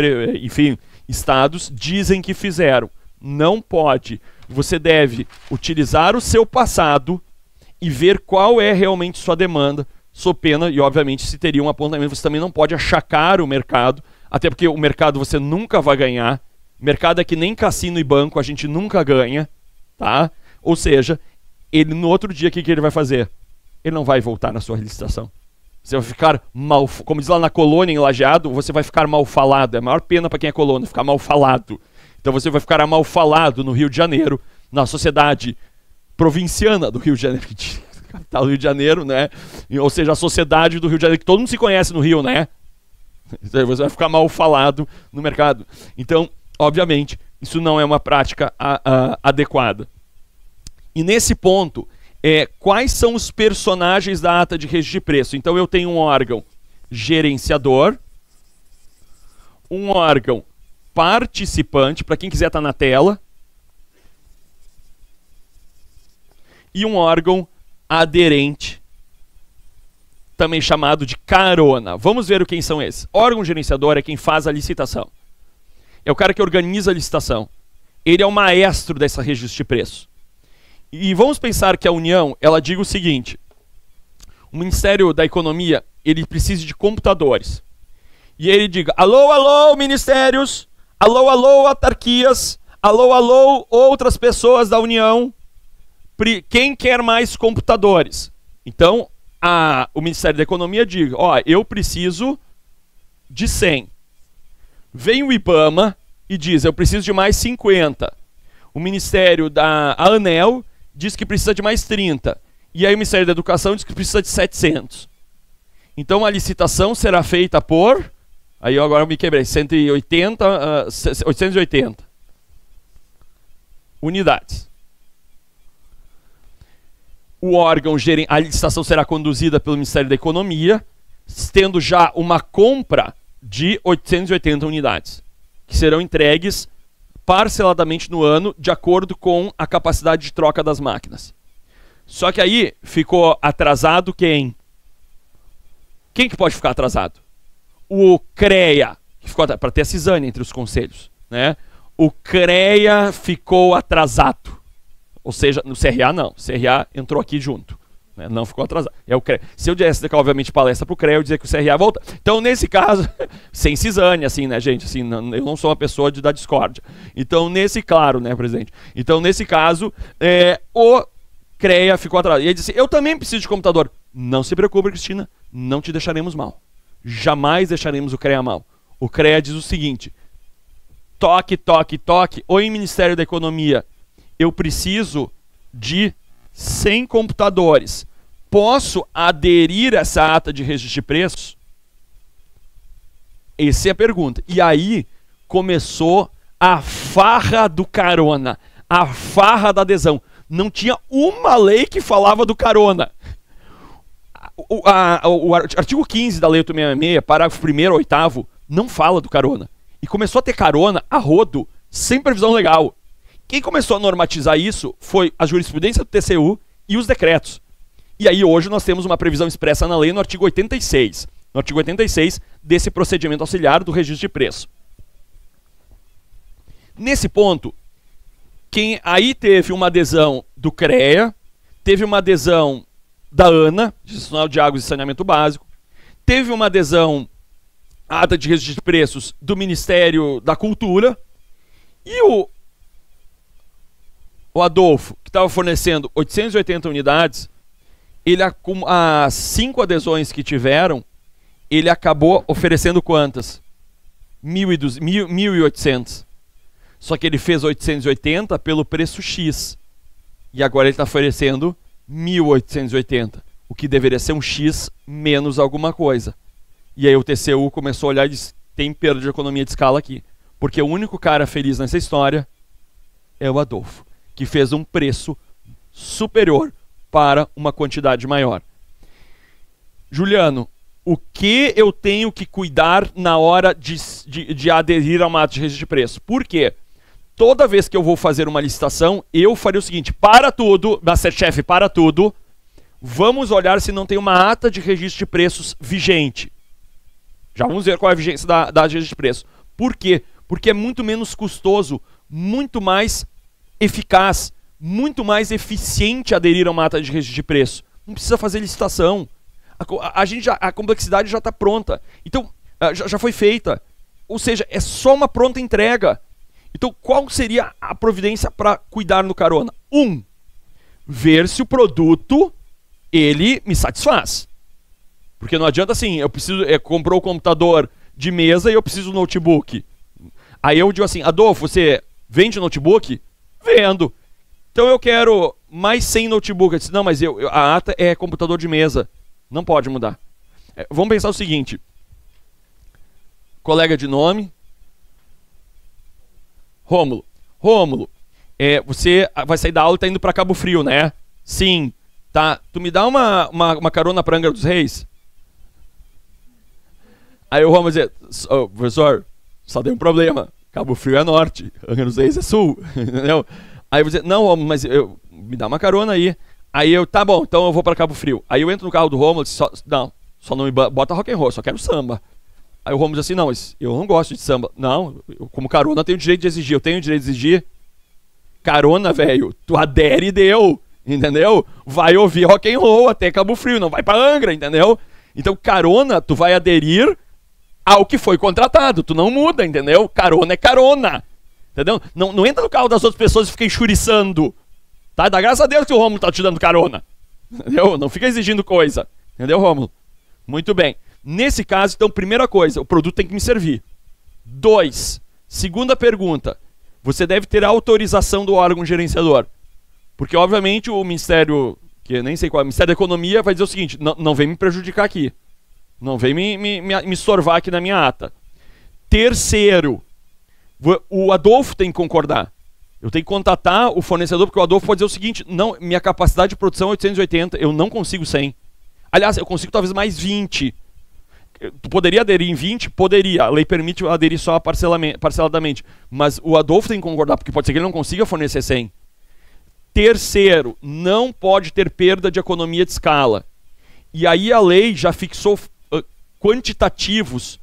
enfim, estados dizem que fizeram. Não pode. Você deve utilizar o seu passado e ver qual é realmente sua demanda, sob pena, e obviamente se teria um apontamento, você também não pode achacar o mercado, até porque o mercado você nunca vai ganhar. Mercado é que nem cassino e banco, a gente nunca ganha, tá? Ou seja, ele no outro dia, o que ele vai fazer? Ele não vai voltar na sua licitação. Você vai ficar mal, como diz lá na colônia, em Lajeado, você vai ficar mal falado. É a maior pena para quem é colônia, ficar mal falado. Então você vai ficar mal falado no Rio de Janeiro, na sociedade provinciana do Rio de Janeiro, capital do Rio de Janeiro, né? Ou seja, a sociedade do Rio de Janeiro, que todo mundo se conhece no Rio, né? Então você vai ficar mal falado no mercado. Então, obviamente, isso não é uma prática adequada. E nesse ponto, quais são os personagens da ata de registro de preço? Então eu tenho um órgão gerenciador, um órgão participante, para quem quiser estar na tela, e um órgão aderente, também chamado de carona. Vamos ver quem são esses. Órgão gerenciador é quem faz a licitação. É o cara que organiza a licitação. Ele é o maestro dessa registro de preço. E vamos pensar que a União, ela diga o seguinte: o Ministério da Economia, ele precisa de computadores. E ele diga, alô, alô, ministérios, alô, alô, autarquias, alô, alô, outras pessoas da União, quem quer mais computadores? Então, o Ministério da Economia diga, ó, eu preciso de 100. Vem o IBAMA e diz, eu preciso de mais 50. O Ministério da ANEEL diz que precisa de mais 30. E aí o Ministério da Educação diz que precisa de 700. Então a licitação será feita por... Aí eu agora me quebrei. 880 unidades. O órgão a licitação será conduzida pelo Ministério da Economia, tendo já uma compra de 880 unidades, que serão entregues parceladamente no ano, de acordo com a capacidade de troca das máquinas. Só que aí ficou atrasado quem? Quem que pode ficar atrasado? O CREA, que ficou para ter a cisânia entre os conselhos, né? O CREA ficou atrasado. Ou seja, no CRA não. O CRA entrou aqui junto. Né? Não ficou atrasado. É o CREA. Se eu desse, obviamente, palestra para o CREA, eu dizer que o CRA volta. Então, nesse caso, sem cisânia, assim, né, gente? Assim, eu não sou uma pessoa da discórdia. Então, claro, né, presidente? Então, nesse caso, o CREA ficou atrasado. E ele disse, eu também preciso de computador. Não se preocupe, Cristina, não te deixaremos mal. Jamais deixaremos o CREA mal. O CREA diz o seguinte, toque. Oi, Ministério da Economia, eu preciso de 100 computadores. Posso aderir a essa ata de registro de preços? Essa é a pergunta. E aí começou a farra do carona, a farra da adesão. Não tinha uma lei que falava do carona. O artigo 15 da Lei 866, parágrafo 1º ao 8º, não fala do carona. E começou a ter carona a rodo, sem previsão legal. Quem começou a normatizar isso foi a jurisprudência do TCU e os decretos. E aí hoje nós temos uma previsão expressa na lei no artigo 86. No artigo 86 desse procedimento auxiliar do registro de preço. Nesse ponto, quem aí teve uma adesão do CREA, teve uma adesão da ANA, Institucional de Águas e Saneamento Básico, teve uma adesão à ata de registro de preços do Ministério da Cultura, e o Adolfo, que estava fornecendo 880 unidades, as 5 adesões que tiveram, ele acabou oferecendo quantas? 1.800. Só que ele fez 880 pelo preço X. E agora ele está oferecendo 1.880. O que deveria ser um X menos alguma coisa. E aí o TCU começou a olhar e disse, tem perda de economia de escala aqui. Porque o único cara feliz nessa história é o Adolfo, que fez um preço superior para uma quantidade maior. Juliano, o que eu tenho que cuidar na hora de aderir a uma ata de registro de preço? Por quê? Toda vez que eu vou fazer uma licitação, eu faria o seguinte, para tudo, Masterchef, para tudo, vamos olhar se não tem uma ata de registro de preços vigente. Já vamos ver qual é a vigência da ata de registro de preços. Por quê? Porque é muito menos custoso, muito mais eficaz, muito mais eficiente aderir a uma ata de registro de preço. Não precisa fazer licitação. A complexidade já está pronta. Então, já foi feita. Ou seja, é só uma pronta entrega. Então, qual seria a providência para cuidar no carona? Ver se o produto, ele me satisfaz. Porque não adianta assim, eu preciso, comprou o computador de mesa e eu preciso do notebook. Aí eu digo assim, Adolfo, você vende notebook? Vendo. Então eu quero mais 100 notebook. Eu disse, não, mas a ata é computador de mesa. Não pode mudar. Vamos pensar o seguinte. Colega de nome. Rômulo. Rômulo, você vai sair da aula e está indo para Cabo Frio, né? Sim. Tá. Tu me dá uma carona para Angra dos Reis? Aí o Rômulo vai dizer, professor, só tem um problema. Cabo Frio é norte, Angra dos Reis é sul. Entendeu? Aí eu vou dizer, não, Rômulo, mas me dá uma carona aí. Aí eu, tá bom, então eu vou para Cabo Frio. Aí eu entro no carro do Rômulo e digo, só não me bota rock and roll, só quero samba. Aí o Rômulo diz assim, não, eu não gosto de samba. Não, eu, como carona tenho o direito de exigir. Eu tenho o direito de exigir. Carona, velho, tu adere e deu, entendeu? Vai ouvir rock and roll até Cabo Frio, não vai pra Angra, entendeu? Então carona, tu vai aderir ao que foi contratado, tu não muda, entendeu? Carona é carona, entendeu? Não entra no carro das outras pessoas e fica enxuriçando, tá? Dá graças a Deus que o Rômulo tá te dando carona, entendeu? Não fica exigindo coisa, entendeu, Rômulo? Muito bem. Nesse caso, então, primeira coisa, o produto tem que me servir. 2, segunda pergunta, você deve ter a autorização do órgão gerenciador. Porque, obviamente, o Ministério, que eu nem sei qual é, o Ministério da Economia vai dizer o seguinte, não vem me prejudicar aqui. Não vem me sorvar aqui na minha ata. Terceiro, o Adolfo tem que concordar. Eu tenho que contatar o fornecedor, porque o Adolfo pode dizer o seguinte, não, minha capacidade de produção é 880, eu não consigo 100. Aliás, eu consigo talvez mais 20. Tu poderia aderir em 20? Poderia. A lei permite aderir só parceladamente. Mas o Adolfo tem que concordar, porque pode ser que ele não consiga fornecer 100. Terceiro, não pode ter perda de economia de escala. E aí a lei já fixou quantitativos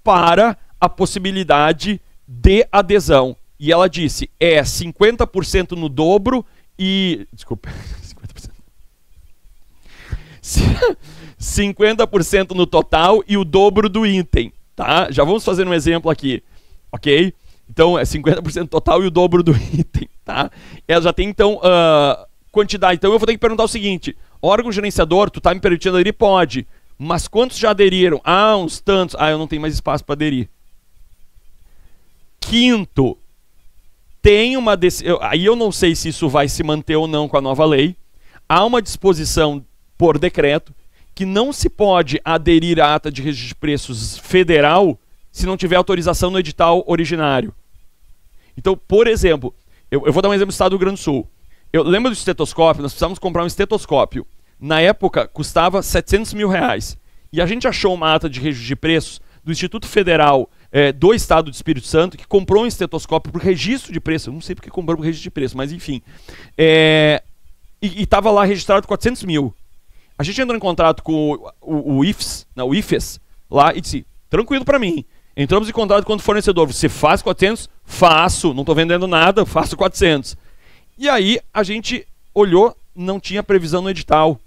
para a possibilidade de adesão. E ela disse, 50% no dobro e... Desculpa, 50%. 50% no total e o dobro do item, tá? Já vamos fazer um exemplo aqui, ok? Então, é 50% total e o dobro do item, tá? Ela já tem, então, quantidade. Então, eu vou ter que perguntar o seguinte, órgão gerenciador, tu tá me permitindo aderir? Pode. Mas quantos já aderiram? Ah, uns tantos. Ah, eu não tenho mais espaço para aderir. Quinto, tem uma... Aí eu não sei se isso vai se manter ou não com a nova lei. Há uma disposição por decreto que não se pode aderir à ata de registro de preços federal se não tiver autorização no edital originário. Então, por exemplo, eu vou dar um exemplo do estado do Rio Grande do Sul. Eu lembro do estetoscópio, nós precisávamos comprar um estetoscópio. Na época, custava 700 mil reais. E a gente achou uma ata de registro de preços do Instituto Federal do Estado do Espírito Santo, que comprou um estetoscópio por registro de preço. Eu não sei porque comprou por registro de preço, mas enfim. E estava lá registrado 400 mil. A gente entrou em contato com o IFES, lá, e disse, tranquilo para mim. Entramos em contato com o fornecedor. Você faz 400? Faço. Não estou vendendo nada, faço 400. E aí a gente olhou, não tinha previsão no edital.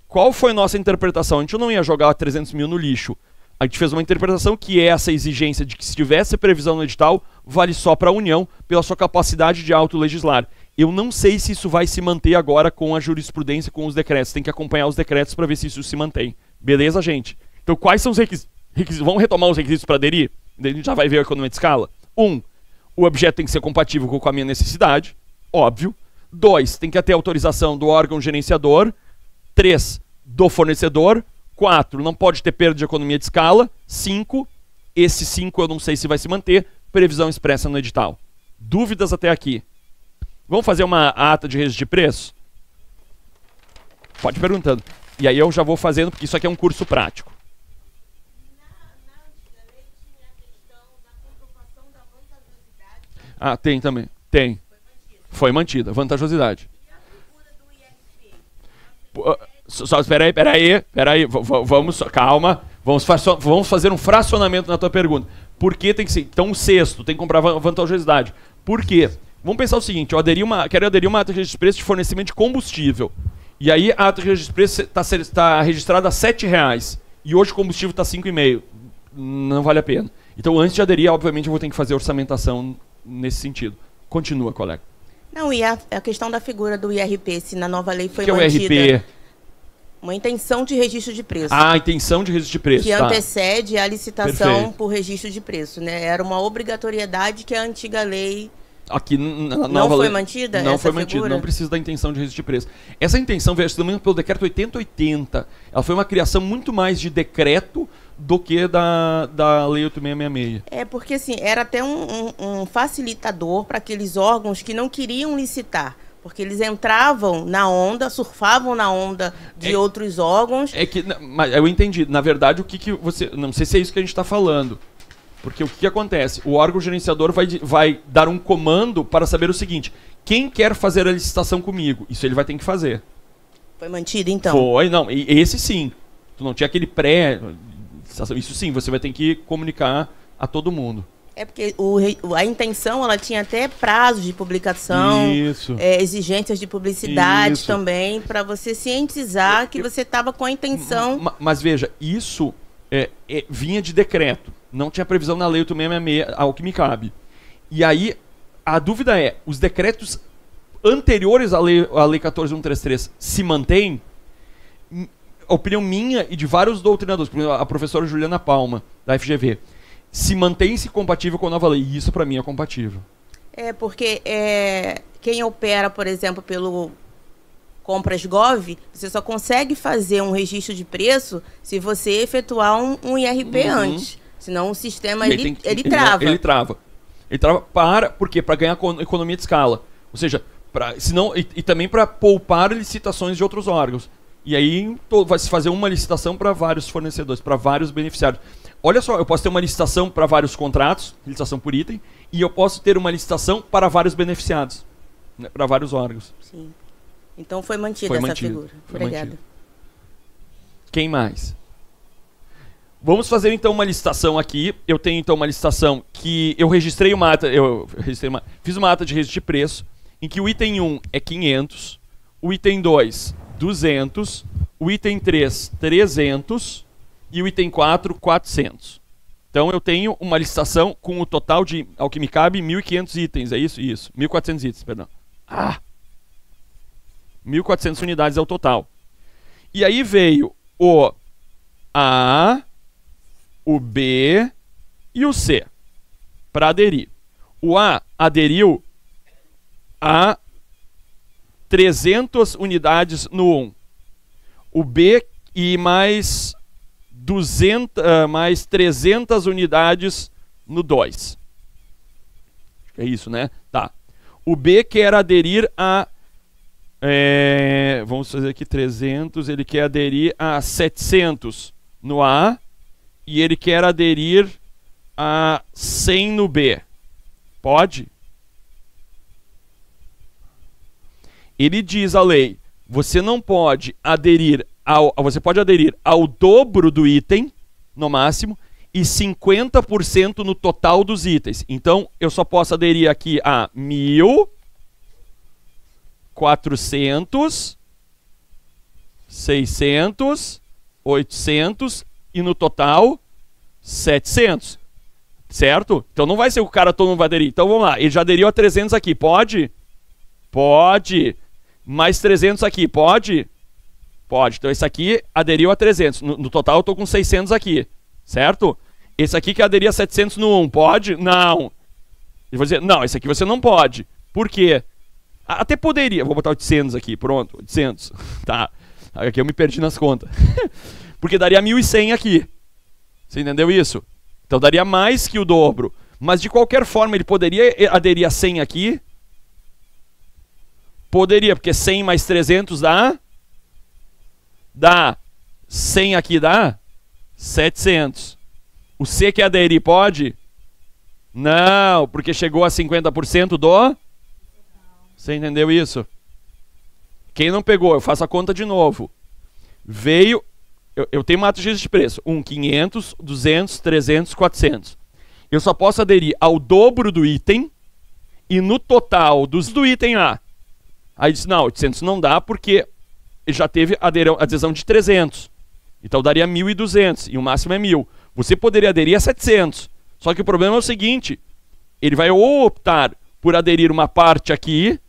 Qual foi a nossa interpretação? A gente não ia jogar 300 mil no lixo. A gente fez uma interpretação que essa exigência de que se tivesse previsão no edital, vale só para a União, pela sua capacidade de autolegislar. Eu não sei se isso vai se manter agora com a jurisprudência, com os decretos. Tem que acompanhar os decretos para ver se isso se mantém. Beleza, gente? Então, quais são os requisitos? Vamos retomar os requisitos para aderir? A gente já vai ver a economia de escala. 1. O objeto tem que ser compatível com a minha necessidade. Óbvio. 2. Tem que ter autorização do órgão gerenciador. 3. Do fornecedor. 4. Não pode ter perda de economia de escala. 5. Esse 5 eu não sei se vai se manter. Previsão expressa no edital. Dúvidas até aqui? Vamos fazer uma ata de registro de preço? Pode ir perguntando. E aí eu já vou fazendo, porque isso aqui é um curso prático. Na antiga lei tinha a questão da comprovação da vantajosidade. Ah, tem também. Tem. Foi mantida. Vantajosidade. E a figura do IRP? Só espera aí. Vamos, calma. Vamos fazer um fracionamento na tua pergunta. Por que tem que ser? Então, o sexto, tem que comprar vantajosidade. Por quê? Vamos pensar o seguinte, eu quero aderir uma ata de registro de preço de fornecimento de combustível. E aí a ata de registro de preço está registrada a R$7. E hoje o combustível está 5,5. Não vale a pena. Então, antes de aderir, obviamente, eu vou ter que fazer orçamentação nesse sentido. Continua, colega. Não, e a questão da figura do IRP, se na nova lei foi mantida. O que é o IRP? Uma intenção de registro de preço. Ah, intenção de registro de preço. Que antecede a licitação Perfeito. Por registro de preço, né? Era uma obrigatoriedade que a antiga lei... Aqui na não foi mantida? Não essa foi mantida, figura? não precisa da intenção de registro de preço. Essa intenção veio também pelo decreto 8080. Ela foi uma criação muito mais de decreto do que da lei 8666. É, porque assim, era até um facilitador para aqueles órgãos que não queriam licitar. Porque eles entravam na onda, surfavam na onda de outros órgãos. Mas eu entendi. Na verdade, o que você... Não sei se é isso que a gente está falando. Porque o que acontece? O órgão gerenciador vai dar um comando para saber o seguinte. Quem quer fazer a licitação comigo? Isso ele vai ter que fazer. Foi mantido, então? Foi, não. E esse sim. Tu não tinha aquele pré... Isso sim, você vai ter que comunicar a todo mundo. É porque a intenção, ela tinha até prazos de publicação, exigências de publicidade também, para você cientizar que você estava com a intenção... Mas veja, isso vinha de decreto. Não tinha previsão na lei 8666, ao que me cabe. E aí, a dúvida é, os decretos anteriores à lei 14.133 se mantêm? A opinião minha e de vários doutrinadores, por exemplo, a professora Juliana Palma, da FGV, se mantém-se compatível com a nova lei. E isso, para mim, é compatível. Porque quem opera, por exemplo, pelo Compras Gov, você só consegue fazer um registro de preço se você efetuar um IRP antes. Senão o sistema, ele trava. Ele trava. Ele trava por quê? Para ganhar economia de escala. Ou seja, senão, e também para poupar licitações de outros órgãos. E aí vai se fazer uma licitação para vários fornecedores, para vários beneficiários. Olha só, eu posso ter uma licitação para vários contratos, licitação por item, e eu posso ter uma licitação para vários beneficiados, né, para vários órgãos. Sim. Então foi mantida essa figura. Obrigada. Quem mais? Vamos fazer então uma licitação aqui. Eu tenho então uma licitação que eu registrei uma ata, fiz uma ata de registro de preço, em que o item 1 é 500, o item 2, 200, o item 3, 300 e o item 4, 400. Então eu tenho uma licitação com o total de, ao que me cabe, 1.500 itens, é isso? Isso, 1.400 itens, perdão. 1.400 unidades é o total. E aí veio o A, o B e o C para aderir. O A aderiu a 300 unidades no 1. O B e mais 300 unidades no 2. É isso, né? Tá. O B quer aderir a... vamos fazer aqui 300. Ele quer aderir a 700 no A. E ele quer aderir a 100 no B. Pode? Ele diz a lei, você não pode aderir você pode aderir ao dobro do item, no máximo, e 50% no total dos itens. Então, eu só posso aderir aqui a 1.000, 400, 600, 800 e no total 700. Certo? Então não vai ser o cara todo mundo vai aderir. Então vamos lá, ele já aderiu a 300 aqui, pode? Pode. Mais 300 aqui, pode? Pode. Então esse aqui aderiu a 300. No total eu estou com 600 aqui. Certo? Esse aqui que aderia a 700 no 1, pode? Não. Eu vou dizer, não, esse aqui você não pode. Por quê? Até poderia. Vou botar 800 aqui, pronto. 800. Tá. Aqui eu me perdi nas contas. Porque daria 1.100 aqui. Você entendeu isso? Então daria mais que o dobro. Mas de qualquer forma ele poderia aderir a 100 aqui? Poderia, porque 100 mais 300 dá? Dá. 100 aqui dá? 700. O C quer aderir, pode? Não, porque chegou a 50% do... Você entendeu isso? Quem não pegou, eu faço a conta de novo. Veio... Eu tenho uma ata de registro de preço. 500, 200, 300, 400. Eu só posso aderir ao dobro do item e no total do item A. Aí disse, não, 800 não dá porque já teve adesão de 300. Então daria 1.200 e o máximo é 1.000. Você poderia aderir a 700. Só que o problema é o seguinte, ele vai ou optar por aderir uma parte aqui,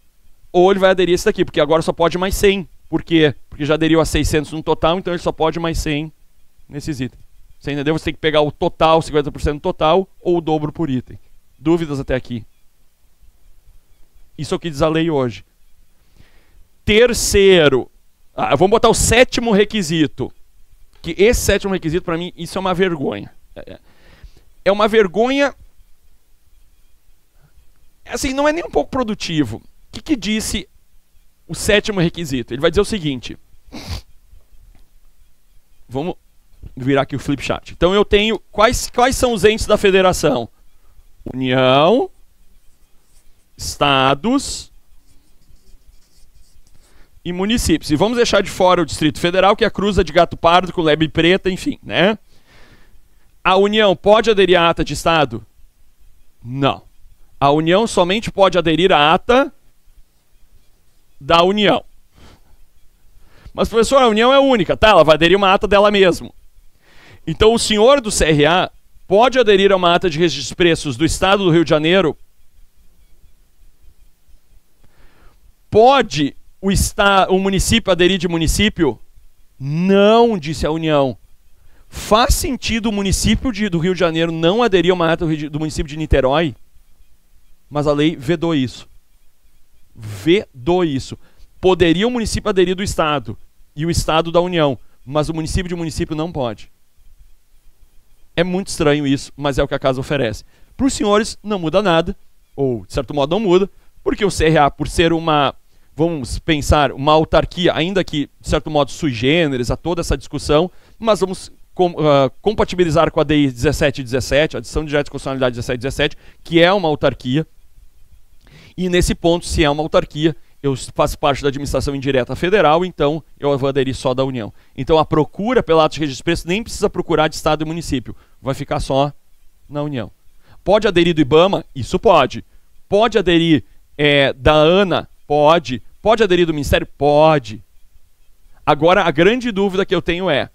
ou ele vai aderir esse daqui, porque agora só pode mais 100. Por quê? Porque já aderiu a 600 no total, então ele só pode mais 100 nesses itens. Você entendeu? Você tem que pegar o total, 50% do total, ou o dobro por item. Dúvidas até aqui? Isso é o que diz a lei hoje. Terceiro, vamos botar o 7º requisito. Que esse 7º requisito, para mim, isso é uma vergonha. É uma vergonha... Assim, não é nem um pouco produtivo. O que disse o 7º requisito? Ele vai dizer o seguinte. Vamos virar aqui o flip chart. Então eu tenho... Quais são os entes da federação? União, estados e municípios. E vamos deixar de fora o Distrito Federal, que é a cruza de gato pardo com lebre preta, enfim, né? A União pode aderir à ata de estado? Não. A União somente pode aderir à ata da União. Mas, professor, a União é única, tá? Ela vai aderir uma ata dela mesmo. Então, o senhor do CRA pode aderir a uma ata de registro de preços do Estado do Rio de Janeiro? Pode o município aderir de município? Não, disse a União. Faz sentido o município do Rio de Janeiro não aderir a uma ata do município de Niterói? mas a lei vedou isso. Vedou isso. Poderia o município aderir do Estado e o Estado da União, mas o município de município não pode. É muito estranho isso, mas é o que a casa oferece. Para os senhores não muda nada, ou de certo modo não muda, porque o CRA, por ser uma, vamos pensar, uma autarquia, ainda que de certo modo sui generis, a toda essa discussão, mas vamos compatibilizar com a DI 1717, a adição direta de constitucionalidade 1717, que é uma autarquia. E nesse ponto, se é uma autarquia, eu faço parte da administração indireta federal, então eu vou aderir só da União. Então a procura pela ata de registro de preços nem precisa procurar de Estado e município, vai ficar só na União. Pode aderir do IBAMA? Isso pode. Pode aderir da ANA? Pode. Pode aderir do Ministério? Pode. Agora, a grande dúvida que eu tenho é,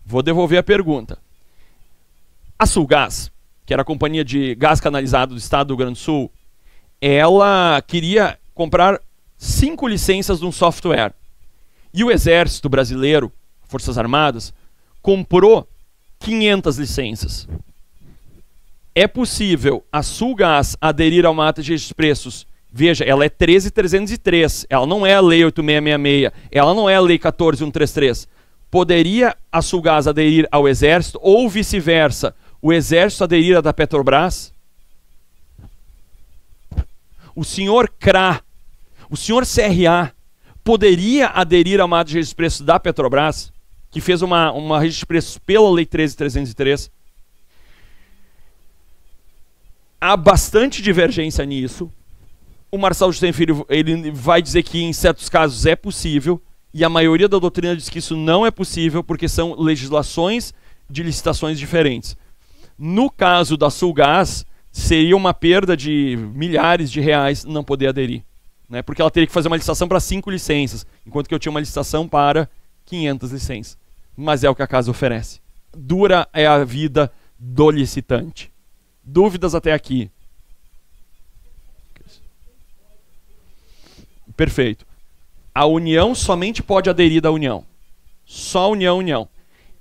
vou devolver a pergunta. A Sulgás, que era a companhia de gás canalizado do Estado do Rio Grande do Sul, ela queria comprar 5 licenças de um software. E o Exército Brasileiro, Forças Armadas, comprou 500 licenças. É possível a Sulgás aderir a uma ata de registro de preços? Veja, ela é 13.303, ela não é a Lei 8.666, ela não é a Lei 14.133. Poderia a Sulgás aderir ao Exército ou vice-versa? O Exército aderir a da Petrobras? O senhor CRA, o senhor CRA, poderia aderir a uma ata de registro de preços da Petrobras, que fez uma registro de preços pela Lei 13.303? Há bastante divergência nisso. O Marçal Justem Filho, ele vai dizer que em certos casos é possível, e a maioria da doutrina diz que isso não é possível, porque são legislações de licitações diferentes. No caso da Sulgás, seria uma perda de milhares de reais não poder aderir, né? Porque ela teria que fazer uma licitação para 5 licenças, enquanto que eu tinha uma licitação para 500 licenças. Mas é o que a casa oferece. Dura é a vida do licitante. Dúvidas até aqui? Perfeito. A União somente pode aderir da União. Só União, União.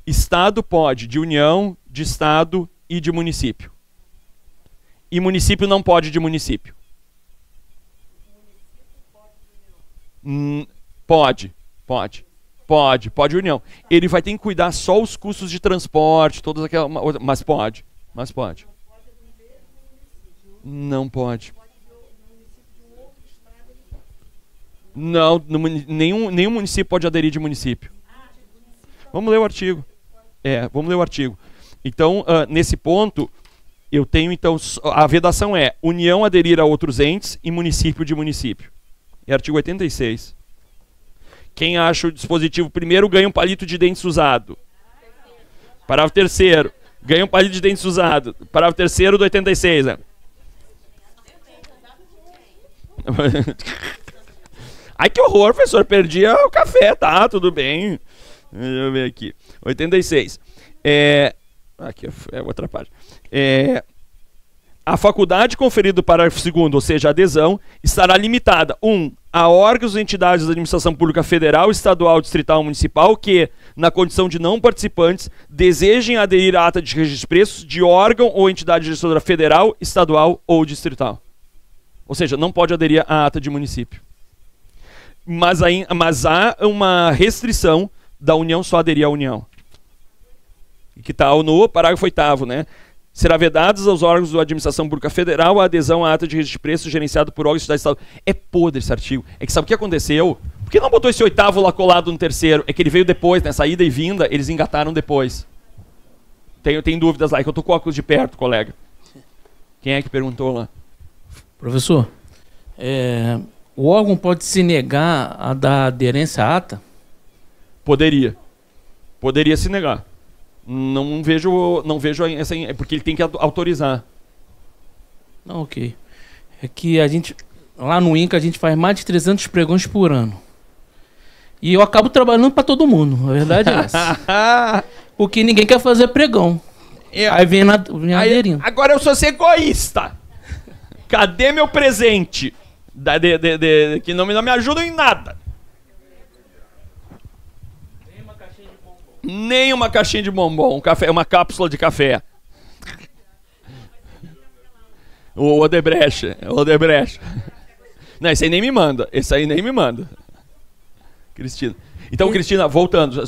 Estado pode de União, de Estado e de município. E município não pode de município. Pode União. Ele vai ter que cuidar só os custos de transporte, todas aquelas, mas pode. Não pode. Não, nenhum município pode aderir de município. Vamos ler o artigo. Vamos ler o artigo. Então, nesse ponto, eu tenho, então, a vedação é União aderir a outros entes e município de município. É artigo 86. Quem acha o dispositivo primeiro ganha um palito de dentes usado. Parágrafo 3º. Ganha um palito de dentes usado. Parágrafo 3º do 86. Né? Ai, que horror, professor. Perdi o café, tá? Tudo bem. Deixa eu ver aqui. 86. Aqui é outra página. A faculdade conferida do parágrafo 2º, ou seja, a adesão, estará limitada, 1. A órgãos ou entidades da administração pública federal, estadual, distrital ou municipal que, na condição de não participantes, desejem aderir à ata de registro de preços de órgão ou entidade gestora federal, estadual ou distrital. Ou seja, não pode aderir à ata de município. Mas há uma restrição da União só aderir à União. Que está no parágrafo 8º, né? Será vedados aos órgãos da administração pública federal a adesão à ata de registro de preços gerenciado por órgãos da cidade. É podre esse artigo. É que sabe o que aconteceu? Por que não botou esse 8º lá colado no 3º? É que ele veio depois, né? Saída e vinda, eles engataram depois. Tem dúvidas lá, é que eu tô com o óculos de perto, colega. Quem é que perguntou lá? Professor, o órgão pode se negar a dar aderência à ata? Poderia se negar. Não vejo essa, porque ele tem que autorizar. Não, ok. É que a gente, lá no INCA, a gente faz mais de 300 pregões por ano. E eu acabo trabalhando para todo mundo, a verdade é essa. Porque ninguém quer fazer pregão. Aí vem aderindo. Agora eu sou egoísta. Cadê meu presente? Que não me ajudam em nada. Nem uma caixinha de bombom. Uma cápsula de café. O Odebrecht. Não, esse aí nem me manda. Cristina. Então, Cristina, voltando.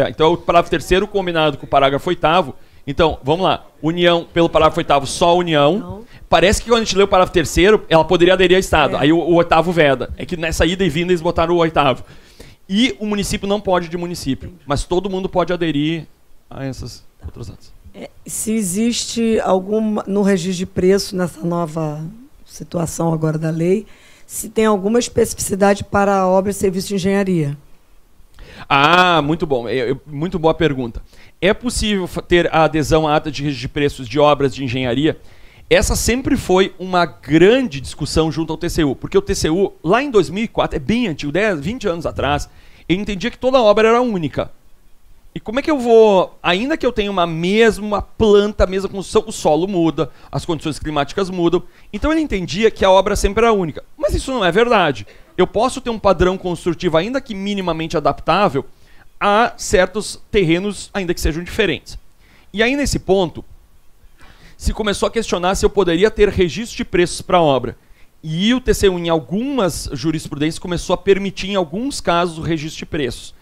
Então, o parágrafo 3º combinado com o parágrafo 8º. Então, vamos lá. União, pelo parágrafo 8º, só União. Não. Parece que quando a gente lê o parágrafo 3º, ela poderia aderir ao Estado. Aí o 8º veda. É que nessa ida e vinda eles botaram o 8º. E o município não pode de município. Mas todo mundo pode aderir a essas outras atas. Se existe alguma, no registro de preço, nessa nova situação agora da lei, se tem alguma especificidade para obra e serviço de engenharia? Ah, muito bom. Muito boa pergunta. É possível ter a adesão à ata de registro de preços de obras de engenharia? Essa sempre foi uma grande discussão junto ao TCU, porque o TCU, lá em 2004, é bem antigo, 20 anos atrás, ele entendia que toda obra era única. E como é que eu vou, ainda que eu tenha uma mesma planta, a mesma construção, o solo muda, as condições climáticas mudam. Então ele entendia que a obra sempre era única. Mas isso não é verdade. Eu posso ter um padrão construtivo, ainda que minimamente adaptável, a certos terrenos, ainda que sejam diferentes. E aí, nesse ponto, se começou a questionar se eu poderia ter registro de preços para a obra. E o TCU, em algumas jurisprudências, começou a permitir, em alguns casos, o registro de preços.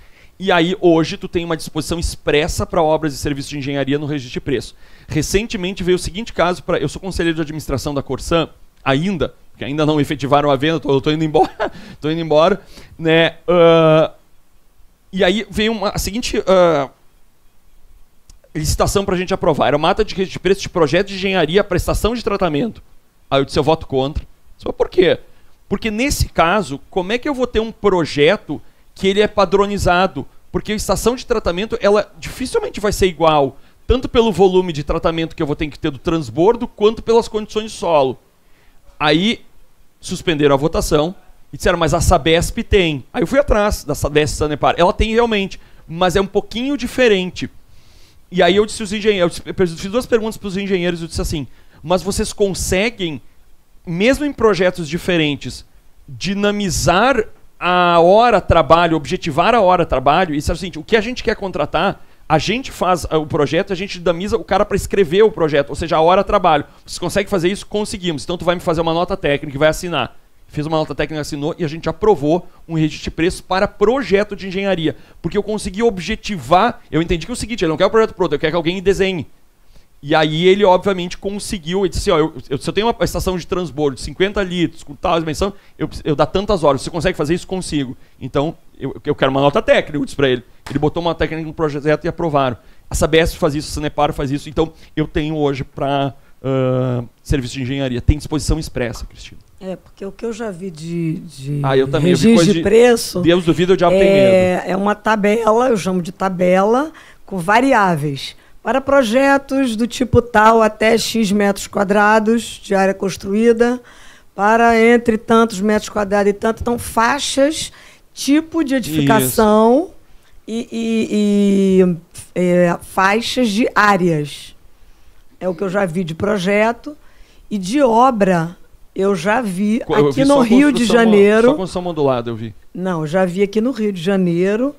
E aí, hoje, tu tem uma disposição expressa para obras e serviços de engenharia no registro de preço. Recentemente veio o seguinte caso, eu sou conselheiro de administração da Corsan, ainda, que ainda não efetivaram a venda, eu estou indo embora, né? E aí veio a seguinte licitação para a gente aprovar. Era uma ata de registro de preço de projeto de engenharia, prestação de tratamento. Aí eu disse, eu voto contra. Mas por quê? Porque nesse caso, como é que eu vou ter um projeto que ele é padronizado? Porque a estação de tratamento, ela dificilmente vai ser igual, tanto pelo volume de tratamento que eu vou ter que ter do transbordo, quanto pelas condições de solo. Aí, suspenderam a votação e disseram, mas a Sabesp tem. Aí eu fui atrás da Sabesp Sanepar. Ela tem realmente, mas é um pouquinho diferente. E aí eu disse aos engenheiros, eu fiz duas perguntas para os engenheiros, eu disse assim, mas vocês conseguem, mesmo em projetos diferentes, dinamizar a hora trabalho, objetivar a hora trabalho? Isso é o seguinte, o que a gente quer contratar, a gente faz o projeto, a gente dinamiza o cara para escrever o projeto, ou seja, a hora trabalho. Vocês conseguem fazer isso? Conseguimos. Então tu vai me fazer uma nota técnica e vai assinar. Fez uma nota técnica, assinou e a gente aprovou um registro de preços para projeto de engenharia. Porque eu consegui objetivar, eu entendi que é o seguinte, ele não quer o projeto pronto, eu quero que alguém desenhe. E aí ele, obviamente, conseguiu, ele disse assim, se eu tenho uma estação de transbordo de 50 litros, com tal dimensão, eu dá tantas horas, você consegue fazer isso? Consigo. Então, eu quero uma nota técnica, eu disse para ele. Ele botou uma técnica no projeto e aprovaram. A Sabesp faz isso, a Sanepar faz isso, então eu tenho hoje para serviço de engenharia. Tem disposição expressa, Cristina. Porque o que eu já vi de eu também, registro de preço... Deus duvida, eu já tenho medo. É uma tabela, eu chamo de tabela, com variáveis. Para projetos do tipo tal até X metros quadrados de área construída, para entre tantos metros quadrados e tanto. Então, faixas, tipo de edificação e faixas de áreas. É o que eu já vi de projeto. E de obra, eu já vi aqui no Rio de Janeiro... Só construção modulada eu vi. Não, eu já vi aqui no Rio de Janeiro,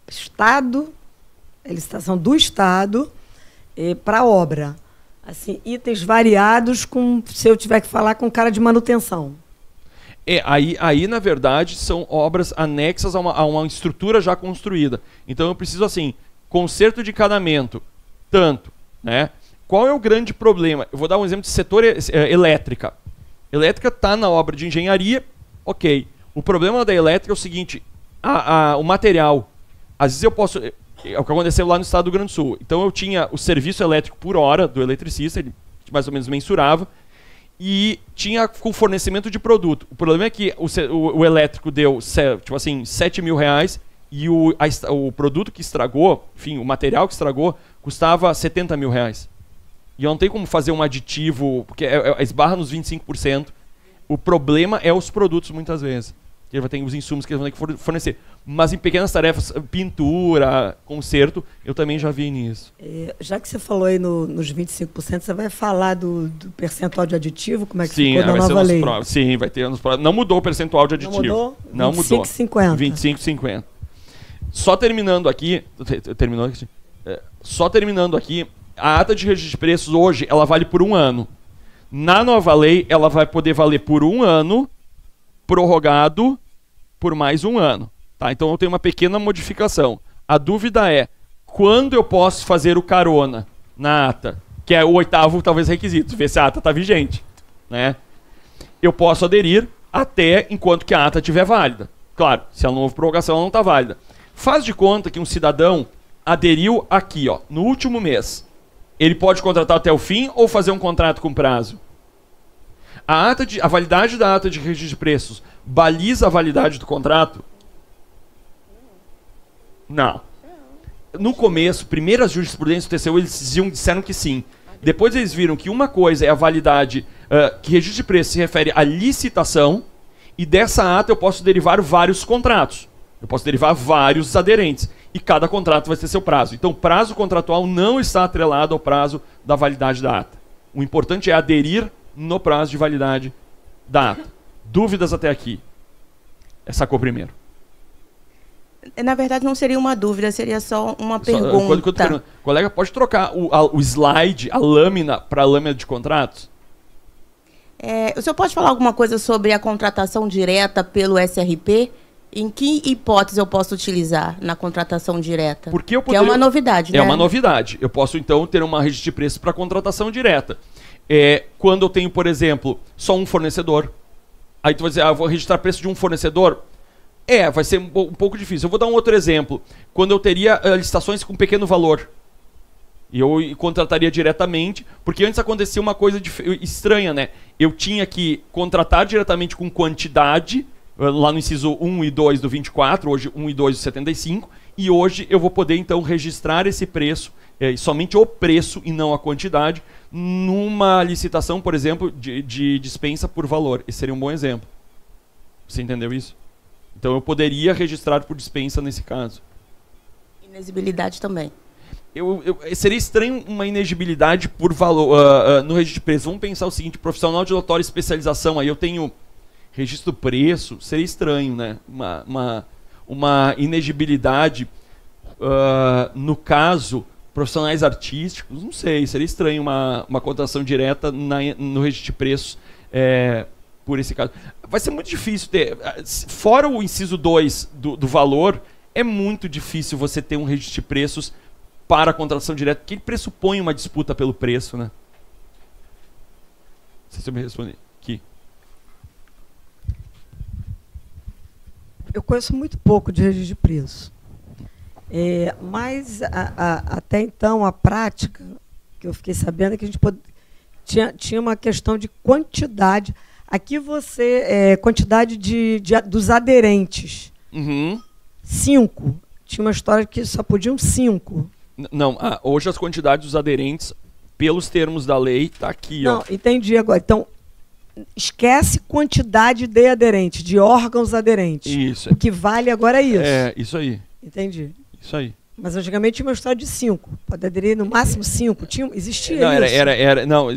Estado... licitação do Estado para obra. Assim, itens variados, se eu tiver que falar com cara de manutenção. Aí, na verdade, são obras anexas a uma estrutura já construída. Então, eu preciso, assim, conserto de encanamento, tanto, né? Qual é o grande problema? Eu vou dar um exemplo de setor elétrica. Elétrica está na obra de engenharia, ok. O problema da elétrica é o seguinte, o material. Às vezes eu posso... É o que aconteceu lá no estado do Rio Grande do Sul. Então eu tinha o serviço elétrico por hora do eletricista, ele mais ou menos mensurava, e tinha com fornecimento de produto. O problema é que o elétrico deu, tipo assim, 7 mil reais, e o produto que estragou, enfim, o material que estragou, custava 70 mil reais. E eu não tenho como fazer um aditivo, porque esbarra nos 25%. O problema é os produtos, muitas vezes. Ele vai ter os insumos que eles vão ter que fornecer. Mas em pequenas tarefas, pintura, conserto, eu também já vi nisso. Já que você falou aí nos 25%, você vai falar do percentual de aditivo? Como é que ficou na nova lei? Sim, vai ter nos próximos. Não mudou o percentual de aditivo. Não mudou? 25,50. 25,50. Só terminando aqui... Terminou aqui? Só terminando aqui, A ata de registro de preços hoje, ela vale por 1 ano. Na nova lei, ela vai poder valer por 1 ano, prorrogado por mais 1 ano. Tá? Então eu tenho uma pequena modificação. A dúvida é, quando eu posso fazer o carona na ata? Que é o 8º, talvez, requisito, ver se a ata está vigente. Né? Eu posso aderir até enquanto que a ata estiver válida. Claro, se ela não houve prorrogação, ela não está válida. Faz de conta que um cidadão aderiu aqui, ó, no último mês. Ele pode contratar até o fim ou fazer um contrato com prazo? A validade da ata de registro de preços baliza a validade do contrato? Não. No começo, primeiras jurisprudências do TCU, eles disseram que sim. Depois eles viram que uma coisa é a validade, que registro de preços se refere à licitação, e dessa ata eu posso derivar vários contratos. Eu posso derivar vários aderentes. E cada contrato vai ter seu prazo. Então, o prazo contratual não está atrelado ao prazo da validade da ata. O importante é aderir no prazo de validade da ata. Dúvidas até aqui? Sacou primeiro? Na verdade, não seria uma dúvida, seria só uma pergunta. Colega, pode trocar o slide, a lâmina, para a lâmina de contratos? O senhor pode falar alguma coisa sobre a contratação direta pelo SRP? Em que hipótese eu posso utilizar na contratação direta? Porque eu poderia... Que é uma novidade, né? É uma novidade. Eu posso, então, ter uma registro de preços para contratação direta. Quando eu tenho, por exemplo, só um fornecedor. Aí tu vai dizer, vou registrar preço de um fornecedor. Vai ser um pouco difícil. Eu vou dar um outro exemplo. Quando eu teria licitações com pequeno valor. E eu contrataria diretamente, porque antes acontecia uma coisa estranha, né? Eu tinha que contratar diretamente com quantidade, lá no inciso 1 e 2 do 24, hoje 1 e 2 do 75, e hoje eu vou poder, então, registrar esse preço, somente o preço e não a quantidade, numa licitação, por exemplo, de dispensa por valor. Esse seria um bom exemplo. Você entendeu isso? Então eu poderia registrar por dispensa nesse caso. Inexigibilidade também. Seria estranho uma inexigibilidade por valor no registro de preço. Vamos pensar o seguinte, profissional de notória especialização, aí eu tenho registro do preço, seria estranho, né? Uma inexigibilidade, no caso, profissionais artísticos, não sei, seria estranho uma contratação direta no registro de preços por esse caso. Vai ser muito difícil ter, fora o inciso 2 do valor, é muito difícil você ter um registro de preços para a contratação direta, porque ele pressupõe uma disputa pelo preço, né? Não sei se eu me respondi. Aqui. Eu conheço muito pouco de registro de preço. Mas até então a prática, que eu fiquei sabendo, é que a gente tinha uma questão de quantidade. Aqui quantidade dos aderentes. Uhum. 5. Tinha uma história que só podiam 5. Não, hoje as quantidades dos aderentes, pelos termos da lei, está aqui. Não, entendi agora. Então, esquece quantidade de aderentes, de órgãos aderentes. Isso. O que vale agora é isso. Isso aí. Entendi. Isso aí. Mas antigamente tinha uma história de 5. Pode aderir no máximo 5. Existia isso. Não,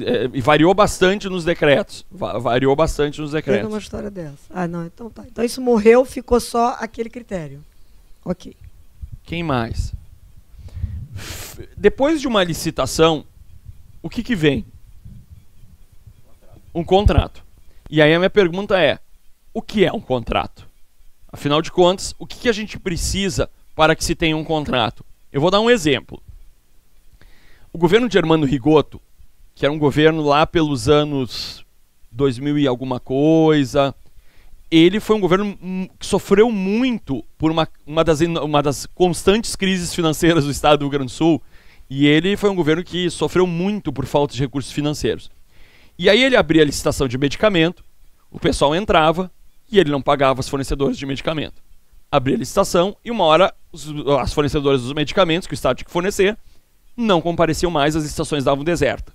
variou bastante nos decretos. Variou bastante nos decretos. Teve uma história dessa. Não, então tá. Então isso morreu, ficou só aquele critério. Ok. Quem mais? Depois de uma licitação, o que vem? Um contrato. E aí a minha pergunta é, o que é um contrato? Afinal de contas, o que a gente precisa para que se tenha um contrato? Eu vou dar um exemplo. O governo de Germano Rigoto, que era um governo lá pelos anos 2000 e alguma coisa, ele foi um governo que sofreu muito por uma das constantes crises financeiras do estado do Rio Grande do Sul, e ele foi um governo que sofreu muito por falta de recursos financeiros. E aí ele abria a licitação de medicamento, o pessoal entrava e ele não pagava os fornecedores de medicamento. Abria a licitação e uma hora as fornecedoras dos medicamentos que o Estado tinha que fornecer não compareciam mais, as licitações davam deserta.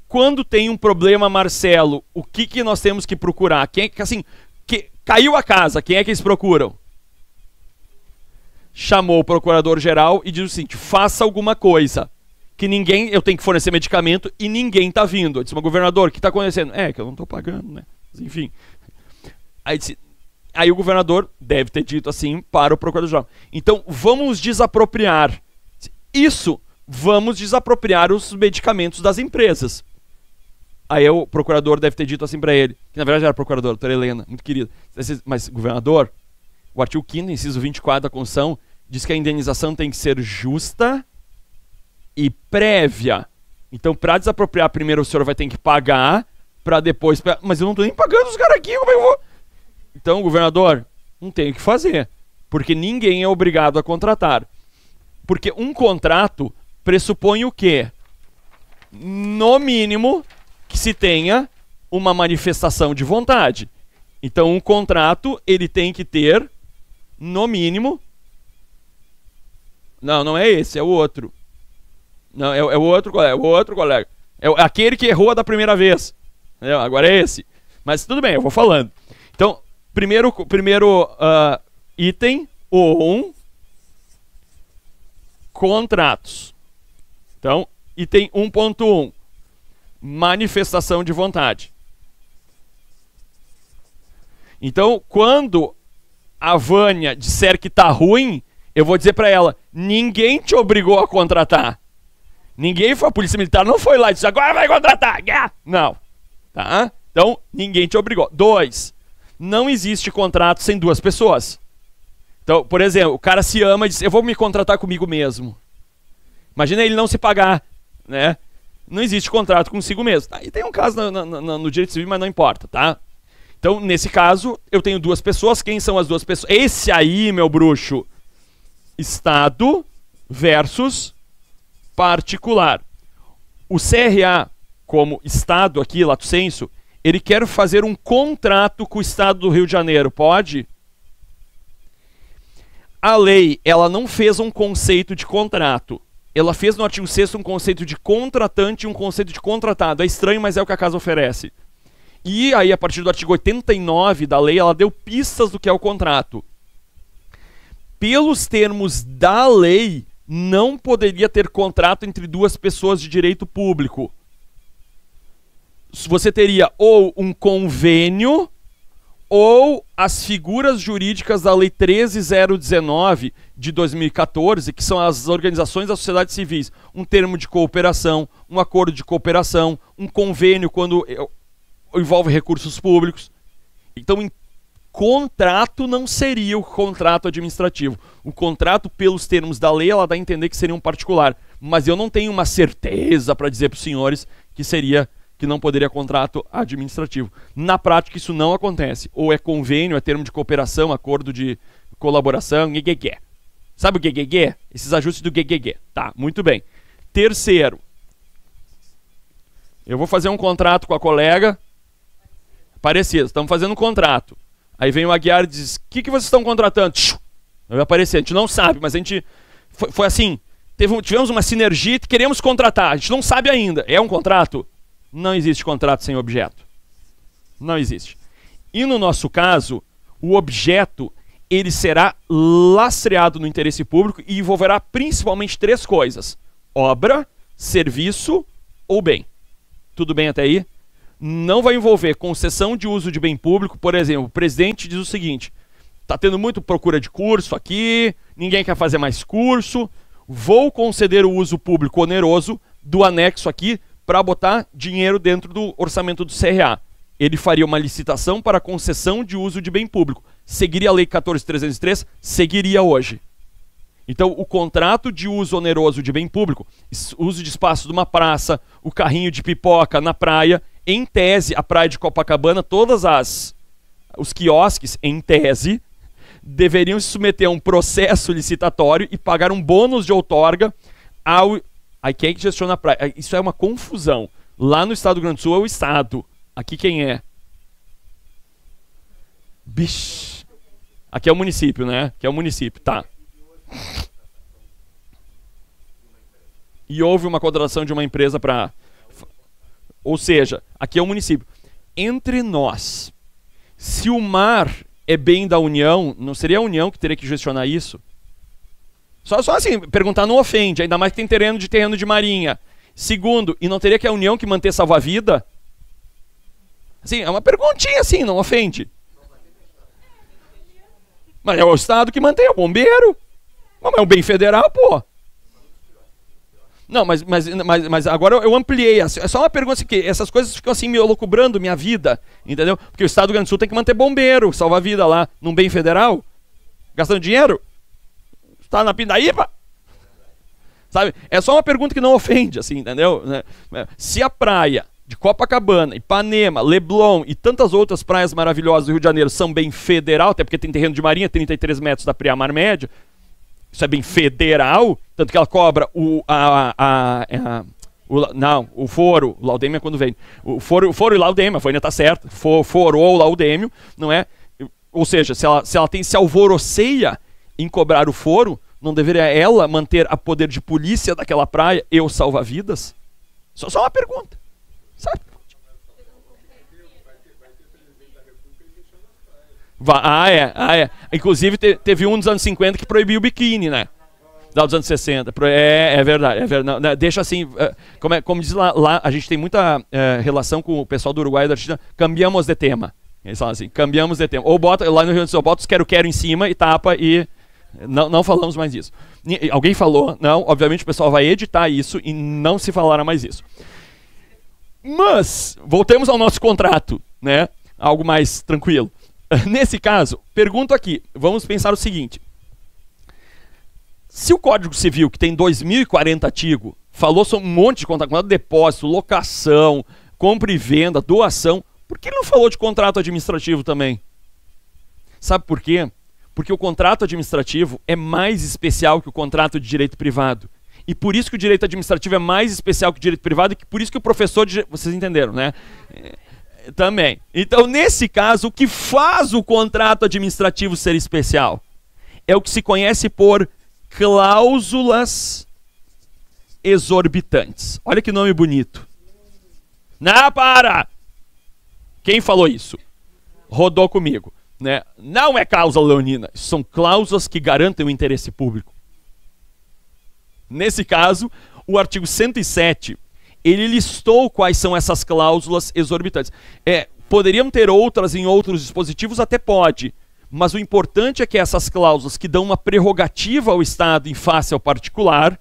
Quando tem um problema, Marcelo, o que nós temos que procurar? Caiu a casa, quem é que eles procuram? Chamou o procurador-geral e diz o seguinte, faça alguma coisa. Que eu tenho que fornecer medicamento e ninguém está vindo. Eu disse, mas governador, o que está acontecendo? Que eu não estou pagando, né? Mas, enfim. Aí o governador deve ter dito assim para o procurador-geral. Então, vamos desapropriar. Isso vamos desapropriar os medicamentos das empresas. Aí o procurador deve ter dito assim para ele, que na verdade era procurador, doutora Helena, muito querida. Mas, governador, o artigo 5º, inciso 24 da Constituição, diz que a indenização tem que ser justa e prévia. Então, para desapropriar, primeiro o senhor vai ter que pagar, para depois... Mas eu não estou nem pagando os caras aqui, como é que eu vou? Então, governador, não tem o que fazer, porque ninguém é obrigado a contratar. Porque um contrato pressupõe o quê? No mínimo, que se tenha uma manifestação de vontade. Então, um contrato, ele tem que ter, no mínimo... Não, não é esse, é o outro. Não, é o outro colega, é o outro colega. É aquele que errou da primeira vez. Entendeu? Agora é esse. Mas tudo bem, eu vou falando. Então, primeiro item, o 1, contratos. Então, item 1.1, manifestação de vontade. Então, quando a Vânia disser que tá ruim, eu vou dizer para ela, ninguém te obrigou a contratar. Ninguém foi, a Polícia Militar não foi lá e disse, agora vai contratar. Não. Tá? Então, ninguém te obrigou. 2, não existe contrato sem duas pessoas. Então, por exemplo, o cara se ama e diz, eu vou me contratar comigo mesmo. Imagina ele não se pagar, né? Não existe contrato consigo mesmo. Tá? E tem um caso no direito civil, mas não importa, tá? Então, nesse caso, eu tenho duas pessoas. Quem são as duas pessoas? Esse aí, meu bruxo, Estado versus particular. O CRA, como Estado aqui, lato sensu, ele quer fazer um contrato com o Estado do Rio de Janeiro. Pode? A lei, ela não fez um conceito de contrato. Ela fez no artigo 6º um conceito de contratante e um conceito de contratado. É estranho, mas é o que a casa oferece. E aí, a partir do artigo 89 da lei, ela deu pistas do que é o contrato. Pelos termos da lei, não poderia ter contrato entre duas pessoas de direito público. Você teria ou um convênio ou as figuras jurídicas da Lei 13.019 de 2014, que são as organizações da sociedade civis, um termo de cooperação, um acordo de cooperação, um convênio quando envolve recursos públicos. Então, contrato não seria o contrato administrativo. O contrato, pelos termos da lei, ela dá a entender que seria um particular. Mas eu não tenho uma certeza para dizer para os senhores que não poderia contrato administrativo. Na prática, isso não acontece. Ou é convênio, é termo de cooperação, acordo de colaboração, GGG. Sabe o GGG? Esses ajustes do GGG. Tá, muito bem. Terceiro, eu vou fazer um contrato com a colega. Parecido, estamos fazendo um contrato. Aí vem o Aguiar e diz, o que vocês estão contratando? Vai aparecer, a gente não sabe, mas a gente... Foi assim, tivemos uma sinergia e queremos contratar, a gente não sabe ainda. É um contrato? Não existe contrato sem objeto. Não existe. E no nosso caso, o objeto, ele será lastreado no interesse público e envolverá principalmente 3 coisas. Obra, serviço ou bem. Tudo bem até aí? Não vai envolver concessão de uso de bem público. Por exemplo, o presidente diz o seguinte, está tendo muito procura de curso aqui, ninguém quer fazer mais curso, vou conceder o uso público oneroso do anexo aqui para botar dinheiro dentro do orçamento do CRA. Ele faria uma licitação para concessão de uso de bem público. Seguiria a Lei 14.303? Seguiria hoje. Então, o contrato de uso oneroso de bem público, uso de espaço de uma praça, o carrinho de pipoca na praia, em tese, a praia de Copacabana, os quiosques, em tese, deveriam se submeter a um processo licitatório e pagar um bônus de outorga ao... Aí quem é que gestiona a praia? Isso é uma confusão. Lá no estado do Rio Grande do Sul é o Estado. Aqui quem é? Bicho. Aqui é o município, né? Aqui é o município, tá. E houve uma contratação de uma empresa para... Ou seja, aqui é o município. Entre nós, se o mar é bem da União, não seria a União que teria que gestionar isso? Só assim, perguntar não ofende, ainda mais que tem terreno de marinha. Segundo, e não teria que a União que manter salva-vida? Assim, é uma perguntinha assim, não ofende. Mas é o Estado que mantém, é o bombeiro. Mas é um bem federal, pô. Não, mas agora eu ampliei. É só uma pergunta assim, que essas coisas ficam assim me alocubrando minha vida, entendeu? Porque o Estado do Rio Grande do Sul tem que manter bombeiro, salvar vida lá, num bem federal, gastando dinheiro. Está na pindaíba? Sabe? É só uma pergunta que não ofende, assim, entendeu? Se a praia de Copacabana, Ipanema, Leblon e tantas outras praias maravilhosas do Rio de Janeiro são bem federal, até porque tem terreno de marinha, 33 metros da Priamar Média, isso é bem federal, tanto que ela cobra o foro, o laudêmio é quando vem. O foro e laudêmio, a Vânia tá certa. Foro ou laudêmio, não é? Ou seja, se ela se alvoroceia em cobrar o foro, não deveria ela manter a poder de polícia daquela praia e o salva-vidas? Só uma pergunta, sabe? É. Inclusive teve um dos anos 50 que proibiu o biquíni, né? Dos anos 60. É verdade. Não, deixa assim, como diz lá, a gente tem muita relação com o pessoal do Uruguai e da Argentina, cambiamos de tema. Eles falam assim, cambiamos de tema. Ou bota, lá no Rio Grande do Sul, bota os quero-quero em cima e tapa e não falamos mais disso. Alguém falou, não, obviamente o pessoal vai editar isso e não se falará mais isso. Mas, voltemos ao nosso contrato, né? Algo mais tranquilo. Nesse caso, pergunto aqui, vamos pensar o seguinte. Se o Código Civil, que tem 2.040 artigos, falou sobre um monte de contrato, depósito, locação, compra e venda, doação, por que ele não falou de contrato administrativo também? Sabe por quê? Porque o contrato administrativo é mais especial que o contrato de direito privado. E por isso que o direito administrativo é mais especial que o direito privado, e por isso que o professor de... Vocês entenderam, né? Também. Então, nesse caso, o que faz o contrato administrativo ser especial? É o que se conhece por cláusulas exorbitantes. Olha que nome bonito. Não, para! Quem falou isso? Rodou comigo. Né? Não é cláusula leonina. São cláusulas que garantem o interesse público. Nesse caso, o artigo 107... ele listou quais são essas cláusulas exorbitantes. Poderiam ter outras em outros dispositivos? Até pode. Mas o importante é que essas cláusulas que dão uma prerrogativa ao Estado em face ao particular,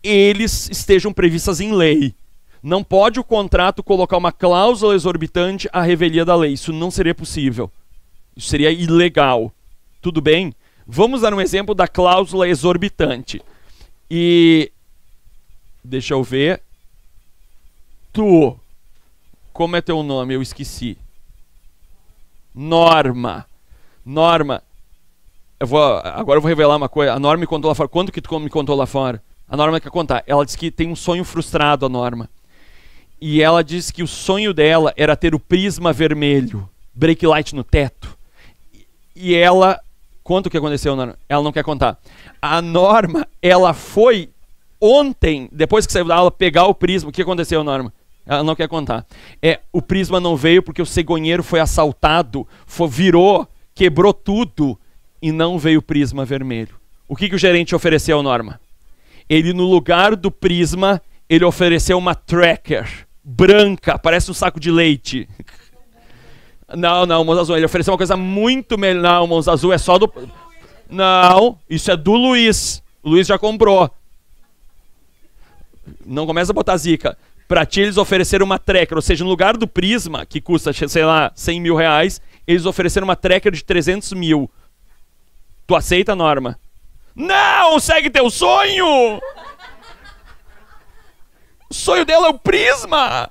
eles estejam previstas em lei. Não pode o contrato colocar uma cláusula exorbitante à revelia da lei. Isso não seria possível. Isso seria ilegal. Tudo bem? Vamos dar um exemplo da cláusula exorbitante. E... deixa eu ver... como é teu nome? Eu esqueci. Norma. Agora eu vou revelar uma coisa. A Norma me contou lá fora. Quando que tu me contou lá fora? A Norma quer contar. Ela disse que tem um sonho frustrado, a Norma. E ela disse que o sonho dela era ter o prisma vermelho, brake light no teto. E ela... Conta o que aconteceu, Norma. Ela não quer contar. A Norma, ela foi ontem, depois que saiu da aula, pegar o prisma. O que aconteceu, Norma? Ela não quer contar. O prisma não veio porque o cegonheiro foi assaltado, virou, quebrou tudo e não veio o prisma vermelho. O que o gerente ofereceu, Norma? Ele, no lugar do prisma, ele ofereceu uma tracker branca, parece um saco de leite. Não, Monza Azul. Ele ofereceu uma coisa muito melhor. Não, Monza Azul é só do... Não, isso é do Luiz. O Luiz já comprou. Não começa a botar zica. Pra ti eles ofereceram uma tracker, ou seja, no lugar do prisma, que custa, sei lá, 100 mil reais, eles ofereceram uma tracker de 300 mil. Tu aceita, Norma? Não, segue teu sonho! O sonho dela é o prisma!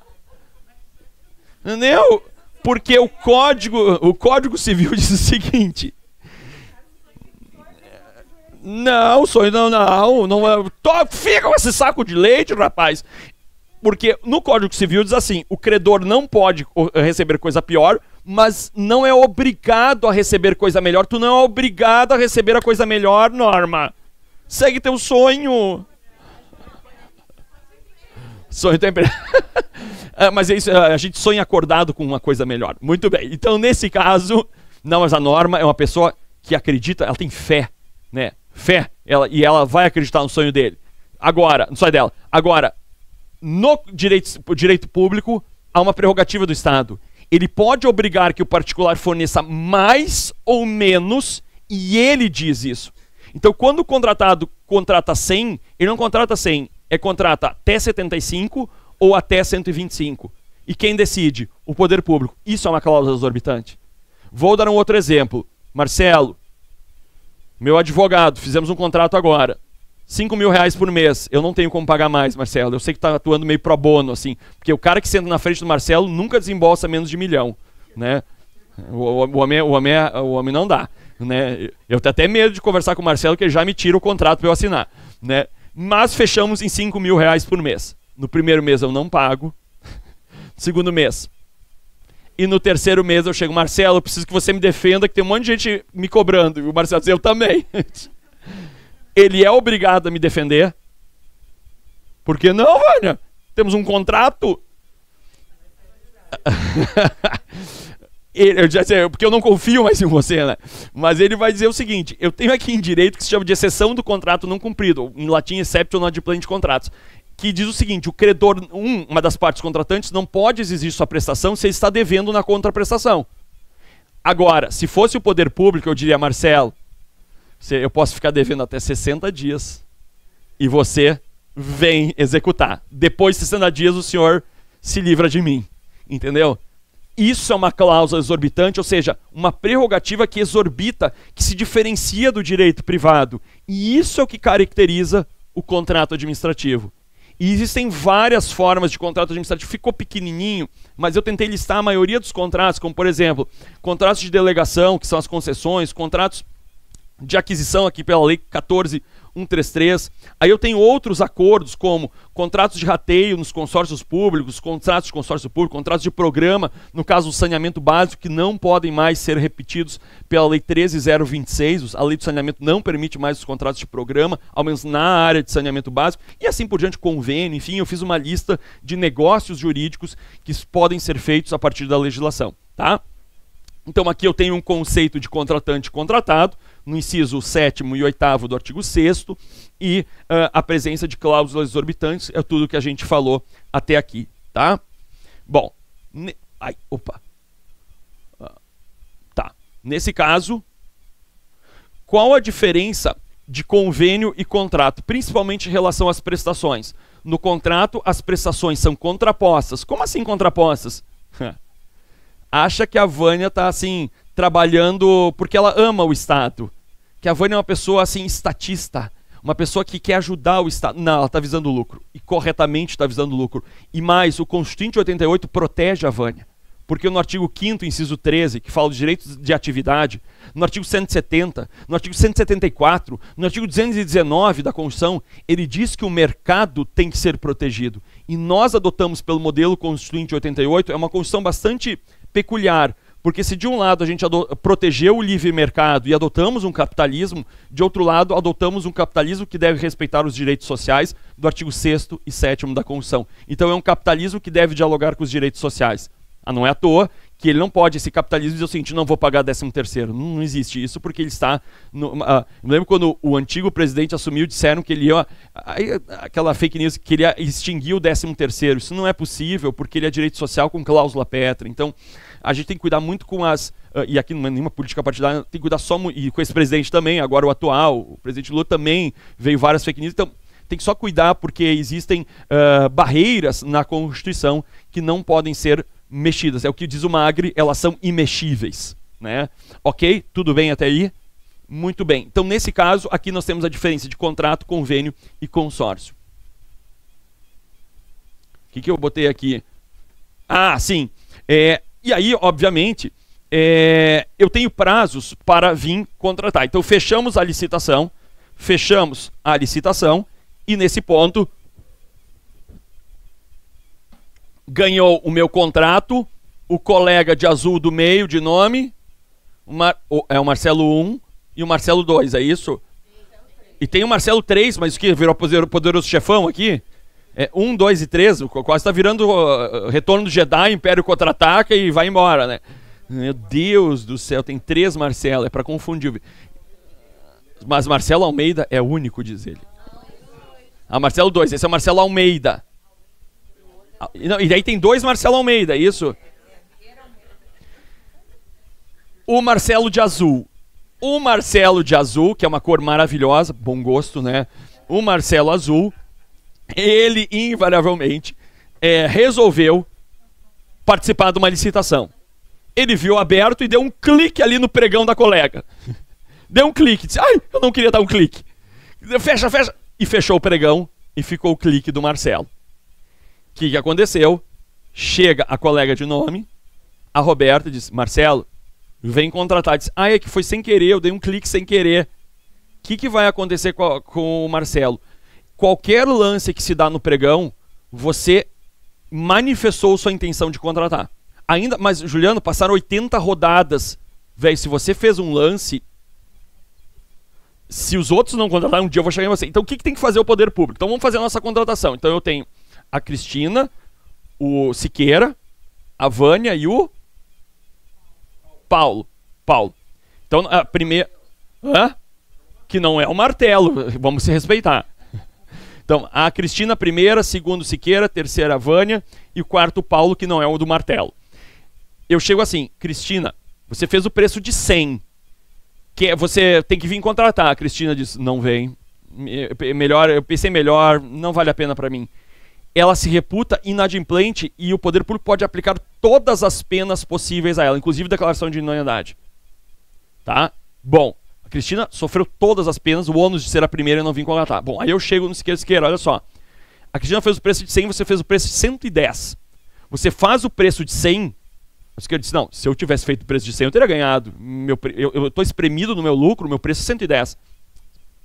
Entendeu? Porque o Código Civil diz o seguinte... Não, sonho não. Fica com esse saco de leite, rapaz. Porque no Código Civil diz assim, o credor não pode receber coisa pior, mas não é obrigado a receber coisa melhor. Tu não é obrigado a receber a coisa melhor, Norma. Segue teu sonho. Sonho tem... Mas é isso, a gente sonha acordado com uma coisa melhor. Muito bem. Então, nesse caso, não, mas a Norma é uma pessoa que acredita, ela tem fé, né? Fé, e ela vai acreditar no sonho dele. Agora, no sonho dela. Agora, no direito público, há uma prerrogativa do Estado. Ele pode obrigar que o particular forneça mais ou menos, e ele diz isso. Então, quando o contratado contrata 100, ele não contrata 100, é contrato até 75 ou até 125. E quem decide? O poder público. Isso é uma cláusula exorbitante. Vou dar um outro exemplo. Marcelo, meu advogado, fizemos um contrato agora. R$5.000 por mês. Eu não tenho como pagar mais, Marcelo. Eu sei que está atuando meio pro bono, assim. Porque o cara que senta na frente do Marcelo nunca desembolsa menos de 1 milhão. Né? O homem não dá. Né? Eu tenho até medo de conversar com o Marcelo, que ele já me tira o contrato para eu assinar. Né? Mas fechamos em R$5.000 por mês. No primeiro mês eu não pago. Segundo mês. E no terceiro mês eu chego, Marcelo, eu preciso que você me defenda, que tem um monte de gente me cobrando. E o Marcelo diz, eu também. Ele é obrigado a me defender. Por que não, Vânia? Temos um contrato. Porque eu não confio mais em você, né? Mas ele vai dizer o seguinte, eu tenho aqui em direito que se chama de exceção do contrato não cumprido, em latim exception ad plente contratos, que diz o seguinte, o credor, uma das partes contratantes, não pode exigir sua prestação se ele está devendo na contraprestação. Agora, se fosse o poder público, eu diria, Marcelo, eu posso ficar devendo até 60 dias e você vem executar. Depois de 60 dias o senhor se livra de mim. Entendeu? Isso é uma cláusula exorbitante, ou seja, uma prerrogativa que exorbita, que se diferencia do direito privado. E isso é o que caracteriza o contrato administrativo. E existem várias formas de contrato administrativo. Ficou pequenininho, mas eu tentei listar a maioria dos contratos, como por exemplo, contratos de delegação, que são as concessões, contratos de aquisição aqui pela lei 14.133. Aí eu tenho outros acordos, como contratos de rateio nos consórcios públicos, contratos de consórcio público, contratos de programa, no caso do saneamento básico, que não podem mais ser repetidos pela lei 13.026. A lei do saneamento não permite mais os contratos de programa, ao menos na área de saneamento básico, e assim por diante, convênio, enfim, eu fiz uma lista de negócios jurídicos que podem ser feitos a partir da legislação, tá? Então aqui eu tenho um conceito de contratante e contratado, no inciso 7º e 8º do artigo 6º, e a presença de cláusulas exorbitantes é tudo que a gente falou até aqui, tá? Bom, tá. Nesse caso, qual a diferença de convênio e contrato, principalmente em relação às prestações? No contrato, as prestações são contrapostas. Como assim contrapostas? Acha que a Vânia está assim, trabalhando porque ela ama o Estado. Que a Vânia é uma pessoa assim, estatista. Uma pessoa que quer ajudar o Estado. Não, ela está visando lucro. E corretamente está visando lucro. E mais, o Constituinte 88 protege a Vânia. Porque no artigo 5º, inciso 13, que fala dos direitos de atividade, no artigo 170, no artigo 174, no artigo 219 da Constituição, ele diz que o mercado tem que ser protegido. E nós adotamos pelo modelo Constituinte 88, é uma Constituição bastante peculiar, porque se de um lado a gente protegeu o livre mercado e adotamos um capitalismo, de outro lado adotamos um capitalismo que deve respeitar os direitos sociais do artigo 6º e 7º da Constituição. Então é um capitalismo que deve dialogar com os direitos sociais. Não é à toa que ele não pode, esse capitalismo, dizer o seguinte, não vou pagar 13º. Não existe isso, porque ele está... eu me lembro quando o antigo presidente assumiu, disseram que ele ia... aquela fake news, que ele ia extinguir o 13º. Isso não é possível, porque ele é direito social com cláusula pétrea. Então, a gente tem que cuidar muito com as... e aqui não é nenhuma política partidária, tem que cuidar só... E com esse presidente também, agora o atual, o presidente Lula também veio várias fake news. Então, tem que só cuidar, porque existem barreiras na Constituição que não podem ser mexidas. É o que diz o Magri, elas são imexíveis, né? Ok? Tudo bem até aí? Muito bem. Então, nesse caso, aqui nós temos a diferença de contrato, convênio e consórcio. O que eu botei aqui? Ah, sim. E aí, obviamente, eu tenho prazos para vir contratar. Então, fechamos a licitação, e nesse ponto... ganhou o meu contrato, o colega de azul do meio, de nome, é o Marcelo 1 e o Marcelo 2, é isso? E tem o Marcelo 3, mas o que? Virou poderoso chefão aqui? 1, 2 e 3, quase está virando Retorno do Jedi, Império Contra-Ataca e vai embora, né? Meu Deus do céu, tem 3 Marcelo, é para confundir. Mas Marcelo Almeida é único, diz ele. Marcelo 2, esse é o Marcelo Almeida. E daí tem 2 Marcelo Almeida, isso? O Marcelo de azul. O Marcelo de azul, que é uma cor maravilhosa, bom gosto, né? O Marcelo azul, ele invariavelmente resolveu participar de uma licitação. Ele viu aberto e deu um clique ali no pregão da colega. Deu um clique, disse, ai, eu não queria dar um clique. Fecha, fecha. E fechou o pregão e ficou o clique do Marcelo. O que aconteceu? Chega a colega de nome, a Roberta, e diz, Marcelo, vem contratar. Diz, é que foi sem querer, eu dei um clique sem querer. O que vai acontecer com o Marcelo? Qualquer lance que se dá no pregão, você manifestou sua intenção de contratar. Ainda, mas, Juliano, passaram 80 rodadas. Velho, se você fez um lance, se os outros não contratarem, um dia eu vou chegar em você. Então, o que tem que fazer o poder público? Então, vamos fazer a nossa contratação. Então, eu tenho a Cristina, o Siqueira, a Vânia e o Paulo. Então, a primeira... Que não é o Martelo. Vamos se respeitar. Então, a Cristina primeira, segundo Siqueira, terceira a Vânia e o quarto o Paulo, que não é o do Martelo. Eu chego assim, Cristina, você fez o preço de 100. Você tem que vir contratar. A Cristina diz, não vem. Eu pensei melhor, não vale a pena para mim. Ela se reputa inadimplente e o poder público pode aplicar todas as penas possíveis a ela, inclusive declaração de idoneidade. Tá? Bom, a Cristina sofreu todas as penas, o ônus de ser a primeira e não vir contratar. Bom, aí eu chego no Siqueira, olha só. A Cristina fez o preço de 100, você fez o preço de 110. Você faz o preço de 100... O Siqueira disse, não, se eu tivesse feito o preço de 100, eu teria ganhado. Eu estou espremido no meu lucro, meu preço é 110.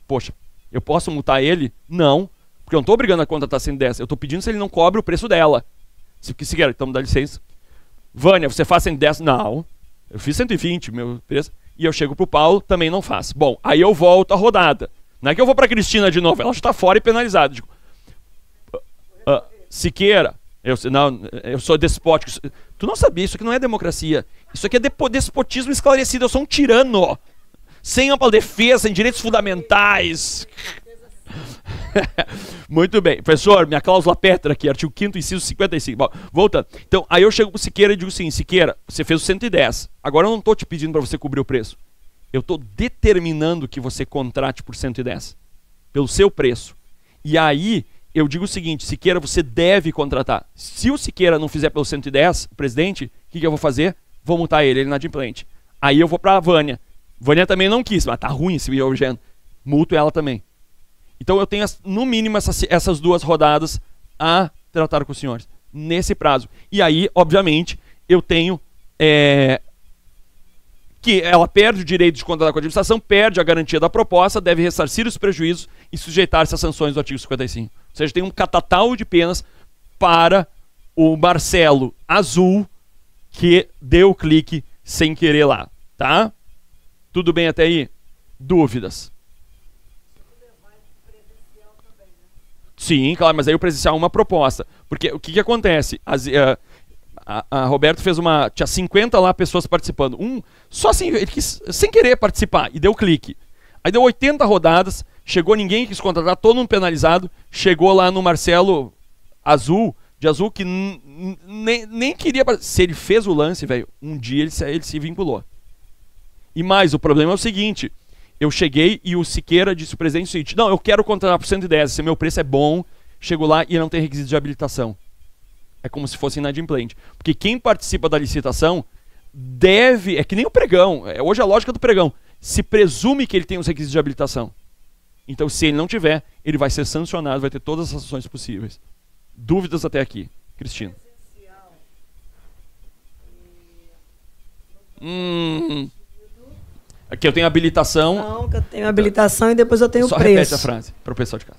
Poxa, eu posso multar ele? Não, porque eu não estou obrigando a contratar 110. Eu estou pedindo se ele não cobre o preço dela. Siqueira, então me dá licença. Vânia, você faz 110? Não, eu fiz 120, meu preço. E eu chego pro Paulo, também não faz. Bom, aí eu volto a rodada. Não é que eu vou pra Cristina de novo, ela já está fora e penalizada. Digo, Siqueira, eu sou despótico. Tu não sabia, isso aqui não é democracia. Isso aqui é despotismo esclarecido, eu sou um tirano. Sem ampla defesa, sem direitos fundamentais. Muito bem. Professor, minha cláusula pétrea aqui, artigo 5º, inciso 55. Bom, voltando. Então, aí eu chego pro Siqueira e digo assim, Siqueira, você fez o 110. Agora eu não estou te pedindo para você cobrir o preço. Eu estou determinando que você contrate por 110. Pelo seu preço. E aí, eu digo o seguinte, Siqueira, você deve contratar. Se o Siqueira não fizer pelo 110, o presidente, o que eu vou fazer? Vou multar ele é inadimplente. Aí eu vou para a Vânia. Vânia também não quis, mas tá ruim esse Eugênio. Multo ela também. Então eu tenho, no mínimo, essas duas rodadas a tratar com os senhores. Nesse prazo. E aí, obviamente, eu tenho... que ela perde o direito de contratar com a administração, perde a garantia da proposta, deve ressarcir os prejuízos e sujeitar-se às sanções do artigo 55. Ou seja, tem um catatal de penas para o Marcelo Azul que deu o clique sem querer lá. Tá? Tudo bem até aí? Dúvidas? Sim, claro, mas aí o presencial é uma proposta. Porque o que acontece? A Roberto fez uma... Tinha 50 lá pessoas participando. Só assim, ele quis sem querer participar e deu clique. Aí deu 80 rodadas, chegou ninguém, quis contratar, todo mundo penalizado. Chegou lá no Marcelo de azul, que nem queria... Se ele fez o lance, velho, um dia ele se vinculou. E mais, o problema é o seguinte... Eu cheguei e o Siqueira disse ao presidente o seguinte, não, eu quero contratar por 110, esse meu preço é bom, chego lá e não tem requisito de habilitação. É como se fosse inadimplente. Porque quem participa da licitação deve, é que nem o pregão, hoje é a lógica do pregão, se presume que ele tem os requisitos de habilitação. Então se ele não tiver, ele vai ser sancionado, vai ter todas as ações possíveis. Dúvidas até aqui, Cristina? Aqui eu tenho habilitação. Não, que eu tenho habilitação e depois eu tenho só preço. Só repete a frase para o pessoal de casa.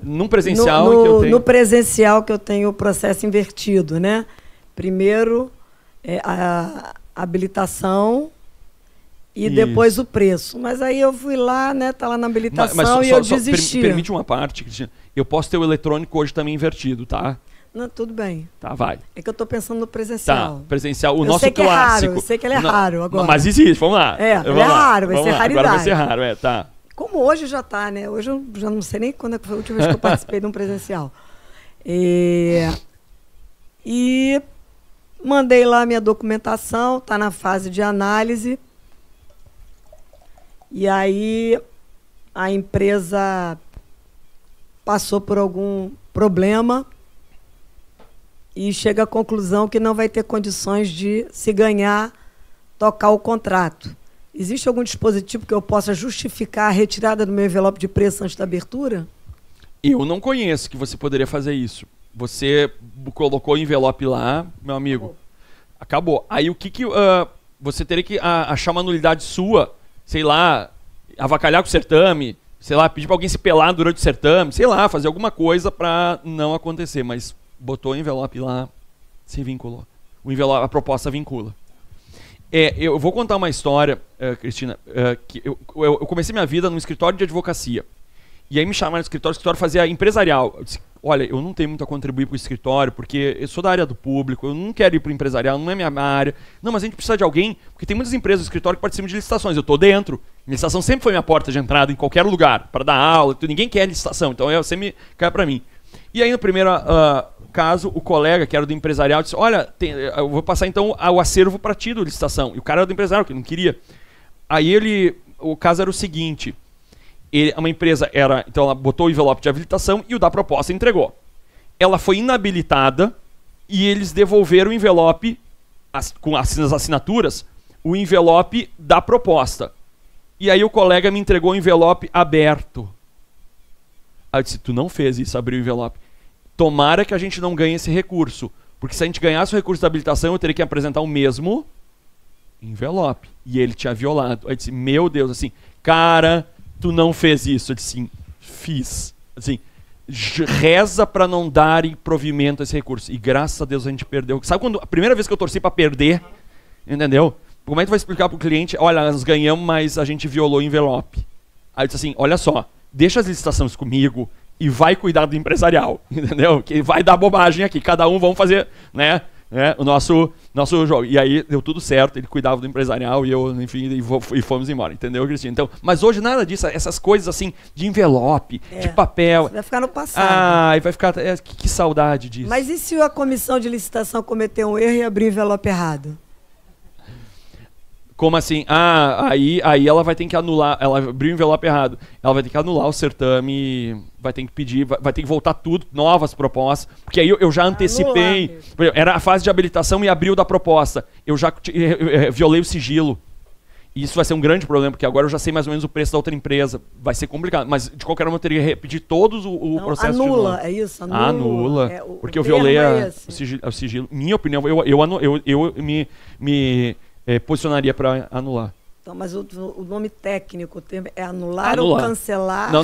Num presencial que eu tenho... No presencial que eu tenho o processo invertido, né? Primeiro a habilitação e depois o preço. Mas aí eu fui lá, né? Tá lá na habilitação e eu desisti. Permite uma parte, Cristina. Eu posso ter o eletrônico hoje também invertido, tá? Não, tudo bem. Tá, vai. É que eu tô pensando no presencial. Tá, presencial. O eu nosso sei que clássico. É raro, eu sei que ele é raro agora. Mas existe, vamos lá. Ele é raro, vai ser raridade. Agora vai ser raro, tá. Como hoje já tá, né? Hoje eu já não sei nem quando foi a última vez que eu participei de um presencial. E mandei lá a minha documentação, tá na fase de análise. E aí a empresa passou por problema e chega à conclusão que não vai ter condições de, se ganhar, tocar o contrato. Existe algum dispositivo que eu possa justificar a retirada do meu envelope de preço antes da abertura? Eu não conheço que você poderia fazer isso. Você colocou o envelope lá, meu amigo, acabou. Aí o que você teria que achar uma nulidade sua, sei lá, avacalhar com o certame, sei lá, pedir para alguém se pelar durante o certame, sei lá, fazer alguma coisa para não acontecer, mas botou o envelope lá, se vinculou. O envelope, a proposta vincula. Eu vou contar uma história, Cristina, que eu comecei minha vida num escritório de advocacia. E aí me chamaram no escritório, o escritório fazia empresarial. Eu disse, olha, eu não tenho muito a contribuir para o escritório, porque eu sou da área do público, eu não quero ir para o empresarial, não é minha área. Não, mas a gente precisa de alguém, porque tem muitas empresas do escritório que participam de licitações. Eu estou dentro. Licitação sempre foi minha porta de entrada em qualquer lugar, para dar aula, ninguém quer licitação, então sempre cai para mim. E aí no primeiro caso, o colega, que era do empresarial, disse, olha, eu vou passar então o acervo para ti do licitação. E o cara era do empresarial, que não queria. Aí o caso era o seguinte, uma empresa então ela botou o envelope de habilitação e o da proposta entregou. Ela foi inabilitada e eles devolveram o envelope, com as assinaturas, o envelope da proposta. E aí o colega me entregou o envelope aberto. Aí eu disse, tu não fez isso, abriu o envelope. Tomara que a gente não ganhe esse recurso. Porque se a gente ganhasse o recurso da habilitação, eu teria que apresentar o mesmo envelope. E ele tinha violado. Aí eu disse, meu Deus, assim, cara, tu não fez isso. Eu disse, sim, fiz. Assim, reza pra não darem provimento a esse recurso. E graças a Deus a gente perdeu. Sabe quando a primeira vez que eu torci pra perder, entendeu? Como é que tu vai explicar pro cliente, olha, nós ganhamos, mas a gente violou o envelope. Aí eu disse assim, olha só, deixa as licitações comigo e vai cuidar do empresarial, entendeu? Que vai dar bobagem aqui, cada um vamos fazer, né, o nosso jogo. E aí deu tudo certo, ele cuidava do empresarial e eu, enfim, e fomos embora, entendeu, Cristina? Então, mas hoje nada disso, essas coisas assim, de envelope, de papel. Vai ficar no passado. Vai ficar, que saudade disso. Mas e se a comissão de licitação cometer um erro e abrir o envelope errado? Como assim? Aí ela vai ter que anular, ela abriu o envelope errado, ela vai ter que anular o certame, vai ter que pedir, vai ter que voltar tudo, novas propostas, porque aí eu já antecipei, era a fase de habilitação e abril da proposta, eu já violei o sigilo. E isso vai ser um grande problema, porque agora eu já sei mais ou menos o preço da outra empresa, vai ser complicado, mas de qualquer forma eu teria que repetir todos o processo anula, de novo. É isso? Anula, porque eu violei o sigilo. Minha opinião, eu me posicionaria para anular. Então, mas o nome técnico é anular ou cancelar? Não,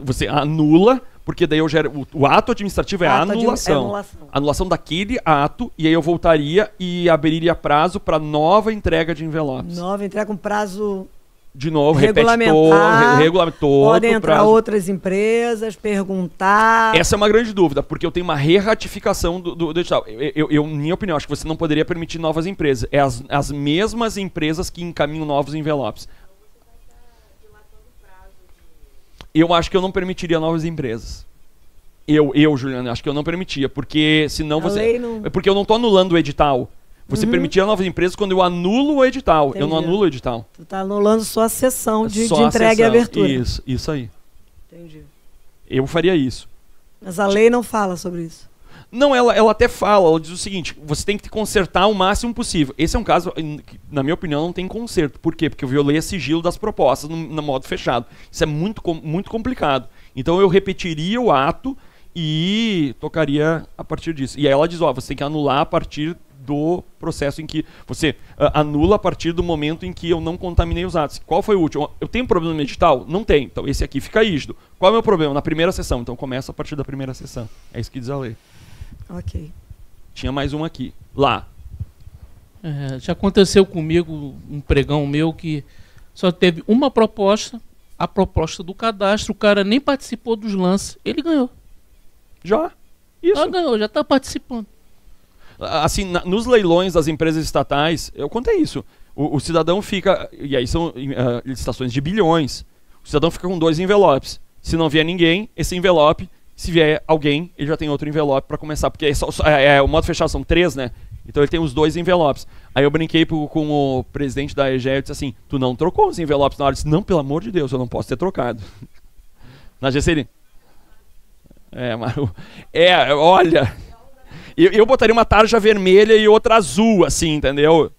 você anula, porque daí eu gero, o ato administrativo é a anulação. Anulação daquele ato, e aí eu voltaria e abriria prazo para nova entrega de envelopes. Nova entrega com prazo... De novo, regulamentar, podem entrar prazo. Outras empresas, perguntar... Essa é uma grande dúvida, porque eu tenho uma re-ratificação do edital. Minha opinião, acho que você não poderia permitir novas empresas. É as mesmas empresas que encaminham novos envelopes. Eu acho que eu não permitiria novas empresas. Juliana, acho que eu não permitia, porque senão porque eu não estou anulando o edital. Você permitia novas empresas quando eu anulo o edital. Entendi. Eu não anulo o edital. Tu está anulando só a sessão de entrega e abertura. Isso aí. Entendi. Eu faria isso. Mas a lei não fala sobre isso. Não, ela até fala, ela diz o seguinte, você tem que consertar o máximo possível. Esse é um caso, que, na minha opinião, não tem conserto. Por quê? Porque eu violei o sigilo das propostas no modo fechado. Isso é muito complicado. Então eu repetiria o ato e tocaria a partir disso. E aí ela diz, você tem que anular a partir do processo em que você anula a partir do momento em que eu não contaminei os atos. Qual foi o último? Eu tenho problema no edital? Não tem. Então esse aqui fica rígido. Qual é o meu problema? Na primeira sessão. Então começa a partir da primeira sessão. É isso que diz a lei. Ok. Tinha mais um aqui. Lá. Já aconteceu comigo, um pregão meu, que só teve uma proposta, a proposta do cadastro, o cara nem participou dos lances, ele ganhou. Já? Isso. Já ganhou, já está participando. Assim, nos leilões das empresas estatais, eu contei isso. O cidadão fica, e aí são licitações de bilhões, o cidadão fica com 2 envelopes. Se não vier ninguém, esse envelope, se vier alguém, ele já tem outro envelope para começar, porque o modo fechado são 3, né? Então ele tem os 2 envelopes. Aí eu brinquei com o presidente da EGE e disse assim, tu não trocou os envelopes na hora? Eu disse, não, pelo amor de Deus, eu não posso ter trocado. Na GCL. Olha... Eu botaria uma tarja vermelha e outra azul, assim, entendeu?